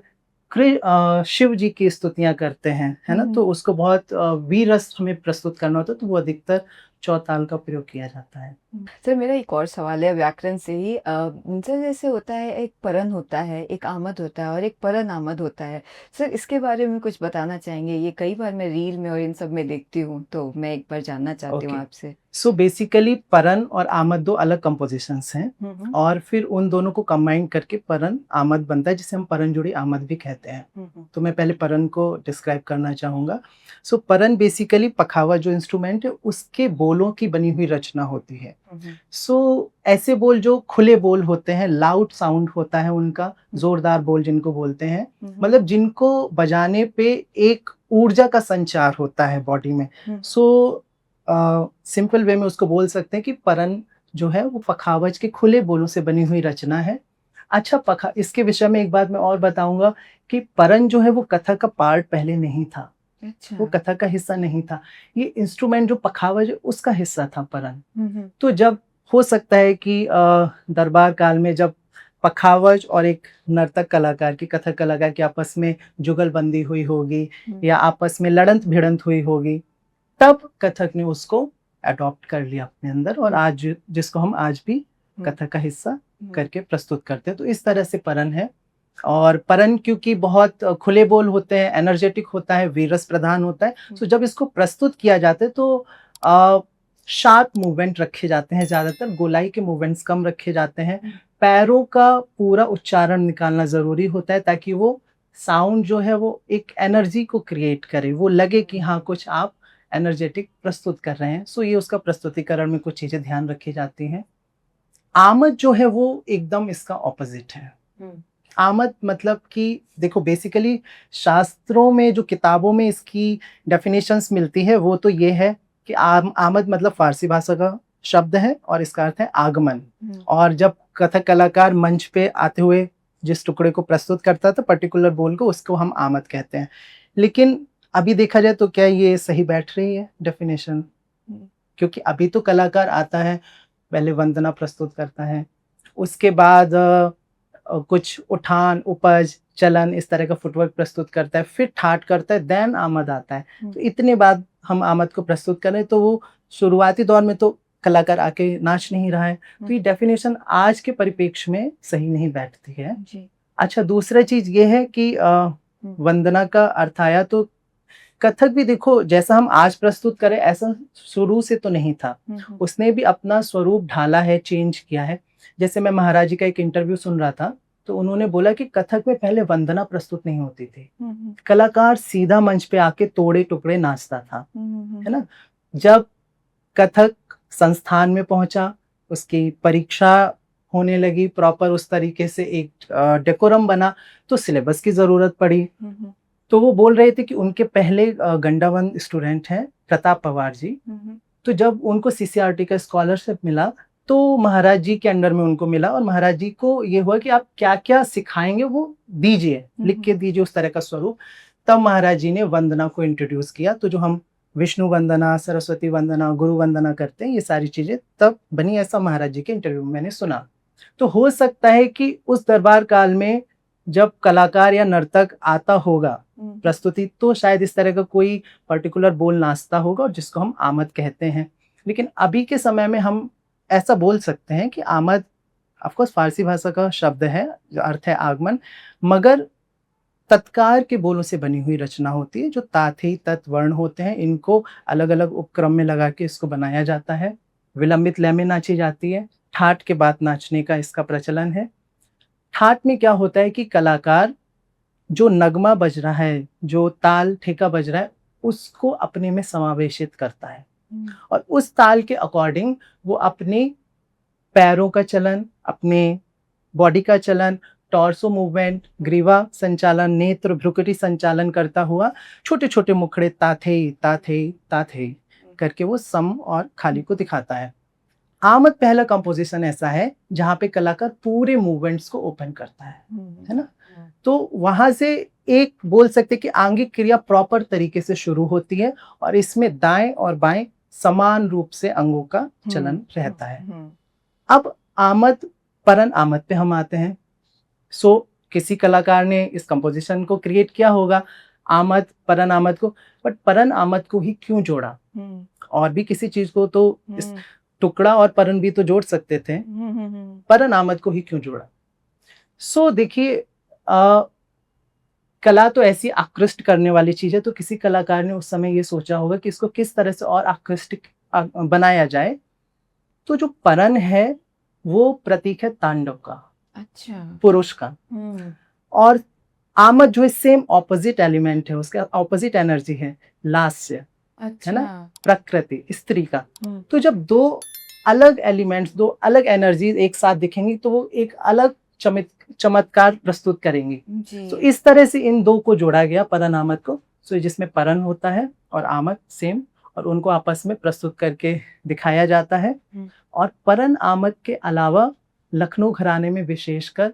शिव जी की स्तुतियाँ करते हैं, है ना? तो उसको बहुत वीर रस हमें प्रस्तुत करना होता है तो वो अधिकतर चौताल का प्रयोग किया जाता है। सर, मेरा एक और सवाल है व्याकरण से ही। सर, जैसे होता है एक परण होता है, एक आमद होता है और एक परन आमद होता है। सर, इसके बारे में कुछ बताना चाहेंगे? ये कई बार मैं रील में और इन सब में देखती हूँ, तो मैं एक बार जानना चाहती हूँ ओके। आपसे। सो बेसिकली परन और आमद 2 अलग कंपोज़िशंस हैं और फिर उन दोनों को कंबाइन करके परन आमद बनता है जिसे हम परन जोड़ी आमद भी कहते हैं। तो मैं पहले परन को डिस्क्राइब करना चाहूँगा। सो परन बेसिकली पखावा जो इंस्ट्रूमेंट है उसके बोलों की बनी हुई रचना होती है। सो ऐसे बोल जो खुले बोल होते हैं, लाउड साउंड होता है उनका, ज़ोरदार बोल जिनको बोलते हैं, मतलब जिनको बजाने पे एक ऊर्जा का संचार होता है बॉडी में। सो सिंपल वे में उसको बोल सकते हैं कि परन जो है वो पखावज के खुले बोलों से बनी हुई रचना है। अच्छा पखा इसके विषय में एक बात मैं और बताऊँगा कि परन जो है वो कथक का पार्ट पहले नहीं था, वो अच्छा। कथक का हिस्सा नहीं था। ये इंस्ट्रूमेंट जो पखावज है उसका हिस्सा था परन। तो जब हो सकता है कि दरबार काल में जब पखावज और एक नर्तक कलाकार की कथक कलाकार की आपस में जुगलबंदी हुई होगी या आपस में लड़त-भिड़ंत हुई होगी, तब कथक ने उसको अडॉप्ट कर लिया अपने अंदर और आज जिसको हम आज भी कथक का हिस्सा करके प्रस्तुत करते हैं। तो इस तरह से परन है और परन क्योंकि बहुत खुले बोल होते हैं, एनर्जेटिक होता है, वीरस प्रधान होता है। सो जब इसको प्रस्तुत किया जाता है तो शार्प मूवमेंट रखे जाते हैं, ज़्यादातर गोलाई के मूवमेंट्स कम रखे जाते हैं। पैरों का पूरा उच्चारण निकालना ज़रूरी होता है ताकि वो साउंड जो है वो एक एनर्जी को क्रिएट करे, वो लगे कि हाँ कुछ आप एनर्जेटिक प्रस्तुत कर रहे हैं। सो ये उसका प्रस्तुतिकरण में कुछ चीज़ें ध्यान रखी जाती हैं। आमद जो है वो एकदम इसका ऑपोजिट है। आमद मतलब कि देखो बेसिकली शास्त्रों में जो किताबों में इसकी डेफिनेशंस मिलती है वो तो ये है कि आमद मतलब फारसी भाषा का शब्द है और इसका अर्थ है आगमन। और जब कथक कलाकार मंच पे आते हुए जिस टुकड़े को प्रस्तुत करता था पर्टिकुलर बोल को, उसको हम आमद कहते हैं। लेकिन अभी देखा जाए तो क्या ये सही बैठ रही है डेफिनेशन? क्योंकि अभी तो कलाकार आता है, पहले वंदना प्रस्तुत करता है, उसके बाद कुछ उठान, उपज, चलन इस तरह का फुटवर्क प्रस्तुत करता है, फिर ठाट करता है, देन आमद आता है। तो इतने बाद हम आमद को प्रस्तुत करें तो वो शुरुआती दौर में तो कलाकार आके नाच नहीं रहा है, तो ये डेफिनेशन आज के परिप्रेक्ष्य में सही नहीं बैठती है। जी। अच्छा, दूसरा चीज ये है कि वंदना का अर्थ आया तो कथक भी देखो जैसा हम आज प्रस्तुत करें ऐसा शुरू से तो नहीं था, उसने भी अपना स्वरूप ढाला है, चेंज किया है। जैसे मैं महाराज जी का एक इंटरव्यू सुन रहा था तो उन्होंने बोला कि कथक में पहले वंदना प्रस्तुत नहीं होती थी, कलाकार सीधा मंच पे आके तोड़े टुकड़े नाचता था, है ना। जब कथक संस्थान में पहुंचा, उसकी परीक्षा होने लगी प्रॉपर, उस तरीके से एक डेकोरम बना, तो सिलेबस की जरूरत पड़ी। तो वो बोल रहे थे कि उनके पहले गंडावन स्टूडेंट हैं प्रताप पवार जी, तो जब उनको सीसीआरटी का स्कॉलरशिप मिला तो महाराज जी के अंडर में उनको मिला और महाराज जी को ये हुआ कि आप क्या क्या सिखाएंगे वो दीजिए, लिख के दीजिए उस तरह का स्वरूप। तब महाराज जी ने वंदना को इंट्रोड्यूस किया। तो जो हम विष्णु वंदना, सरस्वती वंदना, गुरु वंदना करते हैं, ये सारी चीजें तब बनी, ऐसा महाराज जी के इंटरव्यू में मैंने सुना। तो हो सकता है कि उस दरबार काल में जब कलाकार या नर्तक आता होगा प्रस्तुति, तो शायद इस तरह का कोई पर्टिकुलर बोल नाचता होगा और जिसको हम आमद कहते हैं। लेकिन अभी के समय में हम ऐसा बोल सकते हैं कि आमद ऑफकोर्स फारसी भाषा का शब्द है, जो अर्थ है आगमन, मगर तत्कार के बोलों से बनी हुई रचना होती है। जो ताथी तत् वर्ण होते हैं, इनको अलग अलग उपक्रम में लगा के इसको बनाया जाता है। विलंबित लय में नाची जाती है, ठाट के बाद नाचने का इसका प्रचलन है। ठाट में क्या होता है कि कलाकार जो नगमा बज रहा है, जो ताल ठेका बज रहा है, उसको अपने में समावेशित करता है और उस ताल के अकॉर्डिंग वो अपने पैरों का चलन, अपने बॉडी का चलन, टॉर्सो मूवमेंट, ग्रीवा संचालन, नेत्र भ्रुकुटी संचालन करता हुआ छोटे छोटे मुखड़े ताथे ताथे ताथे करके वो सम और खाली को दिखाता है। आमद पहला कंपोजिशन ऐसा है जहाँ पे कलाकार पूरे मूवमेंट्स को ओपन करता है ना। तो वहां से एक बोल सकते कि आंगिक क्रिया प्रॉपर तरीके से शुरू होती है और इसमें दाएं और बाएं समान रूप से अंगों का चलन रहता है। अब आमद परन आमद पे हम आते हैं। सो किसी कलाकार ने इस कंपोजिशन को क्रिएट किया होगा, आमद परन आमद को, बट परन आमद को ही क्यों जोड़ा? और भी किसी चीज को तो इस टुकड़ा और परन भी तो जोड़ सकते थे, परन आमद को ही क्यों जोड़ा? सो देखिए, कला तो ऐसी आकृष्ट करने वाली चीज है, तो किसी कलाकार ने उस समय ये सोचा होगा कि इसको किस तरह से और आकृष्ट बनाया जाए। तो जो परन है वो प्रतीक है तांडव का, अच्छा, पुरुष का, और आमद जो है सेम ऑपोजिट एलिमेंट है, उसका ऑपोजिट एनर्जी है लास्य, अच्छा, है ना, प्रकृति स्त्री का। तो जब दो अलग एलिमेंट्स, दो अलग एनर्जीज एक साथ दिखेंगी तो वो एक अलग चमत्कार प्रस्तुत करेंगी। तो इस तरह से इन दो को जोड़ा गया, परन आमद को। सो जिसमें परन होता है और आमद सेम, और उनको आपस में प्रस्तुत करके दिखाया जाता है। और परन आमद के अलावा लखनऊ घराने में विशेषकर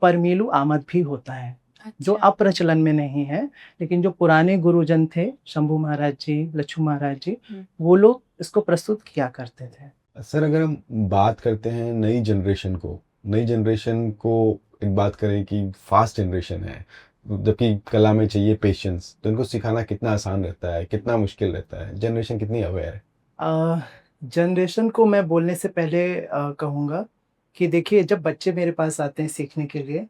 परमेलु आमद भी होता है, अच्छा, जो अब प्रचलन में नहीं है, लेकिन जो पुराने गुरुजन थे, शंभू महाराज जी, लच्छू महाराज जी, वो लोग इसको प्रस्तुत किया करते थे। सर, अगर हम बात करते हैं नई जनरेशन को एक बात करें कि फास्ट जनरेशन है, जबकि कला में चाहिए पेशेंस, तो इनको सिखाना कितना आसान रहता है, कितना मुश्किल रहता है? जनरेशन कितनी अवेयर है? जनरेशन को मैं बोलने से पहले कहूँगा कि देखिए, जब बच्चे मेरे पास आते हैं सीखने के लिए,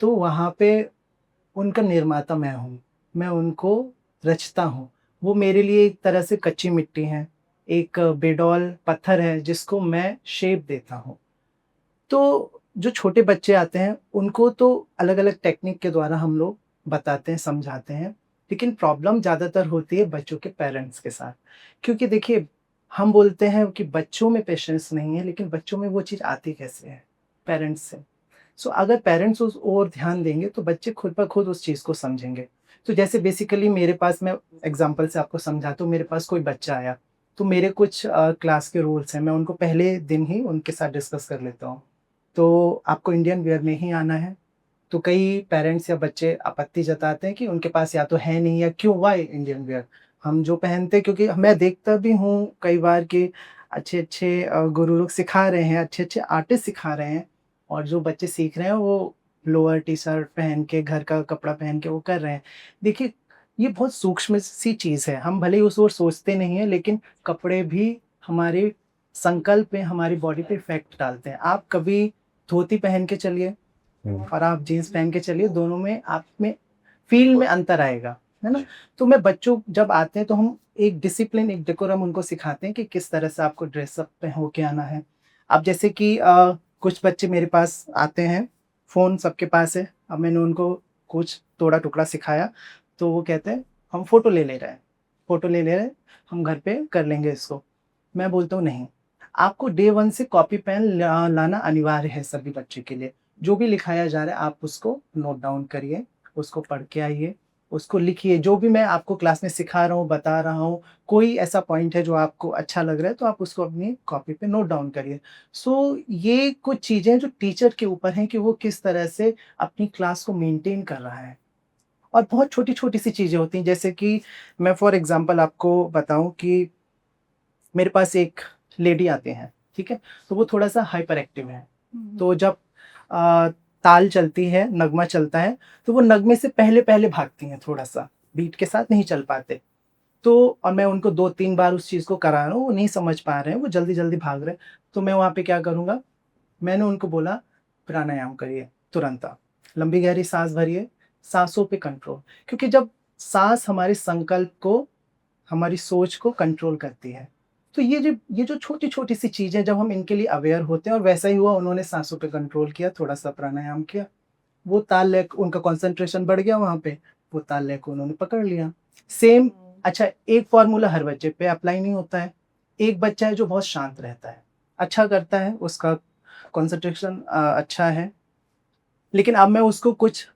तो वहाँ पे उनका निर्माता मैं हूँ, मैं उनको रचता हूँ। वो मेरे लिए एक तरह से कच्ची मिट्टी है, एक बेडॉल पत्थर है जिसको मैं शेप देता हूँ। तो जो छोटे बच्चे आते हैं उनको तो अलग-अलग टेक्निक के द्वारा हम लोग बताते हैं, समझाते हैं। लेकिन प्रॉब्लम ज़्यादातर होती है बच्चों के पेरेंट्स के साथ। क्योंकि देखिए, हम बोलते हैं कि बच्चों में पेशेंस नहीं है, लेकिन बच्चों में वो चीज़ आती कैसे है? पेरेंट्स से। सो अगर पेरेंट्स उस ओर ध्यान देंगे तो बच्चे खुद ब खुद उस चीज़ को समझेंगे। तो जैसे बेसिकली मेरे पास, मैं एग्ज़ाम्पल से आपको समझाता हूँ, मेरे पास कोई बच्चा आया, तो मेरे कुछ क्लास के रूल्स हैं, मैं उनको पहले दिन ही उनके साथ डिस्कस कर लेता हूँ। तो आपको इंडियन वियर में ही आना है। तो कई पेरेंट्स या बच्चे आपत्ति जताते हैं कि उनके पास या तो है नहीं, या क्यों, व्हाई इंडियन वियर? हम जो पहनते हैं, क्योंकि मैं देखता भी हूँ कई बार कि अच्छे-अच्छे गुरु लोग सिखा रहे हैं, अच्छे-अच्छे आर्टिस्ट सिखा रहे हैं, और जो बच्चे सीख रहे हैं वो लोअर टी-शर्ट पहन के, घर का कपड़ा पहन के वो कर रहे हैं। देखिए, ये बहुत सूक्ष्म सी चीज़ है, हम भले ही उस ओर सोचते नहीं हैं, लेकिन कपड़े भी हमारे संकल्प पे, हमारी बॉडी पे इफ़ेक्ट डालते हैं। आप कभी धोती पहन के चलिए और आप जीन्स पहन के चलिए, दोनों में आप में फ़ील में अंतर आएगा, है ना? तो मैं बच्चों जब आते हैं तो हम एक डिसिप्लिन, एक डेकोरम उनको सिखाते हैं कि किस तरह से आपको ड्रेस अप पे होके आना है। अब जैसे कि कुछ बच्चे मेरे पास आते हैं, फ़ोन सबके पास है, अब मैंने उनको कुछ तोड़ा-टुकड़ा सिखाया, तो वो कहते हैं, "हम फ़ोटो ले रहे हैं, फ़ोटो ले रहे हैं, हम घर पे कर लेंगे इसको।" मैं बोलता हूँ, "नहीं, आपको डे 1 से कॉपी पेन लाना अनिवार्य है सभी बच्चे के लिए। जो भी लिखाया जा रहा है आप उसको नोट डाउन करिए, उसको पढ़ के आइए, उसको लिखिए। जो भी मैं आपको क्लास में सिखा रहा हूँ, बता रहा हूँ, कोई ऐसा पॉइंट है जो आपको अच्छा लग रहा है तो आप उसको अपनी कॉपी पे नोट डाउन करिए। सो ये कुछ चीज़ें हैं जो टीचर के ऊपर हैं कि वो किस तरह से अपनी क्लास को मेंटेन कर रहा है। और बहुत छोटी-छोटी सी चीज़ें होती हैं, जैसे कि मैं फॉर एग्ज़ाम्पल आपको बताऊँ कि मेरे पास एक लेडी आते हैं, ठीक है? तो वो थोड़ा-सा हाइपर एक्टिव है। हुँ, तो जब अ, ताल चलती है, नगमा चलता है, तो वो नगमे से पहले-पहले भागती हैं थोड़ा-सा, बीट के साथ नहीं चल पाते। तो और मैं उनको 2-3 बार उस चीज़ को करा रहा हूँ, वो नहीं समझ पा रहे हैं, वो जल्दी-जल्दी भाग रहे हैं। तो मैं वहाँ पे क्या करूँगा, मैंने उनको बोला, प्राणायाम करिए तुरंत आप। लंबी गहरी साँस भरिए, साँसों पे कंट्रोल, क्योंकि जब साँस हमारे संकल्प को, हमारी सोच को कंट्रोल करती है। तो ये जो छोटी-छोटी सी चीज़ें, जब हम इनके लिए अवेयर होते हैं, और वैसा ही हुआ, उन्होंने साँसों पे कंट्रोल किया, थोड़ा-सा प्राणायाम किया, वो ताल लय, उनका कंसंट्रेशन बढ़ गया वहाँ पे, वो ताल लय को उन्होंने पकड़ लिया। सेम, अच्छा, एक फ़ॉर्मूला हर बच्चे पे अप्लाई नहीं होता है। एक बच्चा है जो बहुत शांत रहता है, अच्छा करता है, उसका कंसंट्रेशन अच्छा है, लेकिन अब मैं उसको कुछ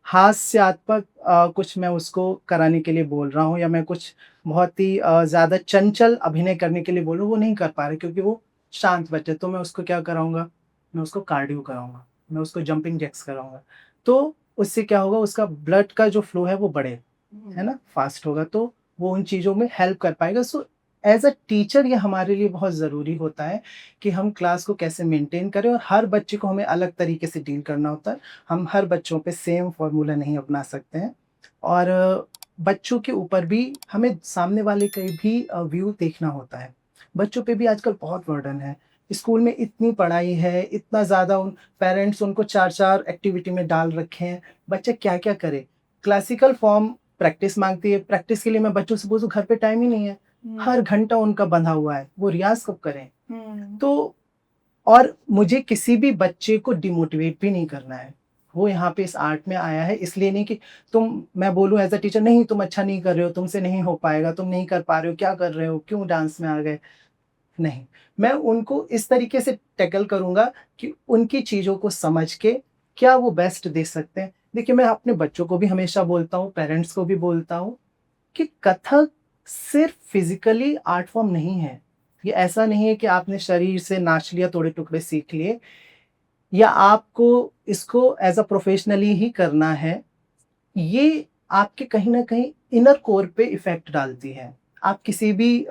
हास्यात्मक कुछ मैं उसको कराने के लिए बोल रहा हूँ, या मैं कुछ बहुत ही ज़्यादा चंचल अभिनय करने के लिए बोल रहा हूँ, वो नहीं कर पा रहे क्योंकि वो शांत बच्चे, तो मैं उसको क्या कराऊँगा, मैं उसको कार्डियो कराऊँगा, मैं उसको जंपिंग जैक्स कराऊँगा। तो उससे क्या होगा, उसका ब्लड का जो फ्लो है वो बढ़े, है ना? फ़ास्ट होगा, तो वो उन चीज़ों में हेल्प कर पाएगा। सो एज़ अ टीचर ये हमारे लिए बहुत ज़रूरी होता है कि हम क्लास को कैसे मेंटेन करें, और हर बच्चे को हमें अलग तरीके से डील करना होता है। हम हर बच्चों पे सेम फ़ॉर्मूला नहीं अपना सकते हैं, और बच्चों के ऊपर भी हमें सामने वाले का भी व्यू देखना होता है। बच्चों पे भी आजकल बहुत बर्डन है। स्कूल में इतनी पढ़ाई है, इतना ज़्यादा उन पेरेंट्स उनको 4-4 एक्टिविटी में डाल रखे हैं, बच्चा क्या-क्या करे? क्लासिकल फ़ॉर्म प्रैक्टिस माँगती है, प्रैक्टिस के लिए मैं बच्चों से पूछूँ, घर पे टाइम ही नहीं है। हर घंटा उनका बँधा हुआ है, वो रियाज़ कब करें? हुँ। तो और मुझे किसी भी बच्चे को डिमोटिवेट भी नहीं करना है। वो यहाँ पे इस आर्ट में आया है, इसलिए नहीं कि मैं बोलूँ एज़ अ टीचर, नहीं तुम अच्छा नहीं कर रहे हो, तुमसे नहीं हो पाएगा, तुम नहीं कर पा रहे हो, क्या कर रहे हो, क्यों डांस में आ गए? नहीं, मैं उनको इस तरीके से टैकल करूँगा कि उनकी चीज़ों को समझ के क्या वो बेस्ट दे सकते हैं। देखिए, मैं अपने बच्चों को भी हमेशा बोलता हूँ, पेरेंट्स को भी बोलता हूँ कि कथक सिर्फ़ फ़िज़िकली आर्ट फ़ॉर्म नहीं है। ये ऐसा नहीं है कि आपने शरीर से नाच लिया, थोड़े-टुकड़े सीख लिए, या आपको इसको एज़ अ प्रोफ़ेशनली ही करना है। ये आपके कहीं न कहीं इनर कोर पे इफ़ेक्ट डालती है। आप किसी भी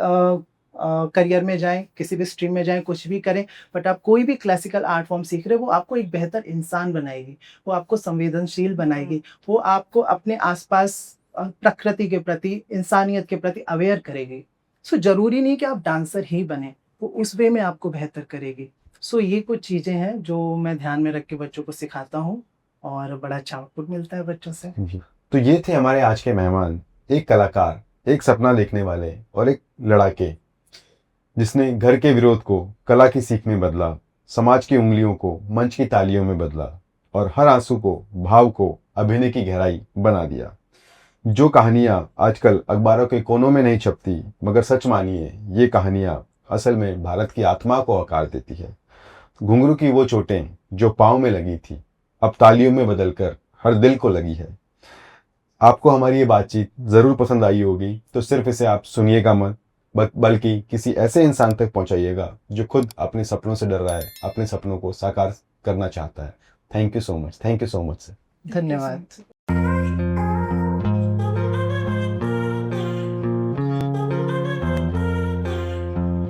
करियर में जाएँ, किसी भी स्ट्रीम में जाएँ, कुछ भी करें, बट आप कोई भी क्लासिकल आर्ट फ़ॉर्म सीख रहे हो, वो आपको एक बेहतर इंसान बनाएगी, वो आपको संवेदनशील बनाएगी, वो आपको अपने आस-पास प्रकृति के प्रति, इंसानियत के प्रति अवेयर करेगी। सो ज़रूरी नहीं कि आप डांसर ही बनें, वो उस वे में आपको बेहतर करेगी। सो ये कुछ चीज़ें हैं जो मैं ध्यान में रख के बच्चों को सिखाता हूँ, और बड़ा अच्छा आउटपुट मिलता है बच्चों से। जी। तो ये थे हमारे आज के मेहमान, एक कलाकार, एक सपना देखने वाले और एक लड़ाके। जिसने घर के विरोध को कला की सीख में बदला, समाज की उंगलियों को मंच की तालियों में बदला और हर आंसू को, भाव को अभिनय की गहराई बना दिया। जो कहानियाँ आजकल अखबारों के कोनों में नहीं छपती, मगर सच मानिए ये कहानियाँ असल में भारत की आत्मा को आकार देती है। घुंघरू की वो चोटें जो पाँव में लगी थी, अब तालियों में बदलकर हर दिल को लगी है। आपको हमारी ये बातचीत ज़रूर पसंद आई होगी, तो सिर्फ इसे आप सुनिएगा मत, बल्कि किसी ऐसे इंसान तक पहुंचाइएगा जो खुद अपने सपनों से डर रहा है, अपने सपनों को साकार करना चाहता है। Thank you so much, thank you so much sir. धन्यवाद।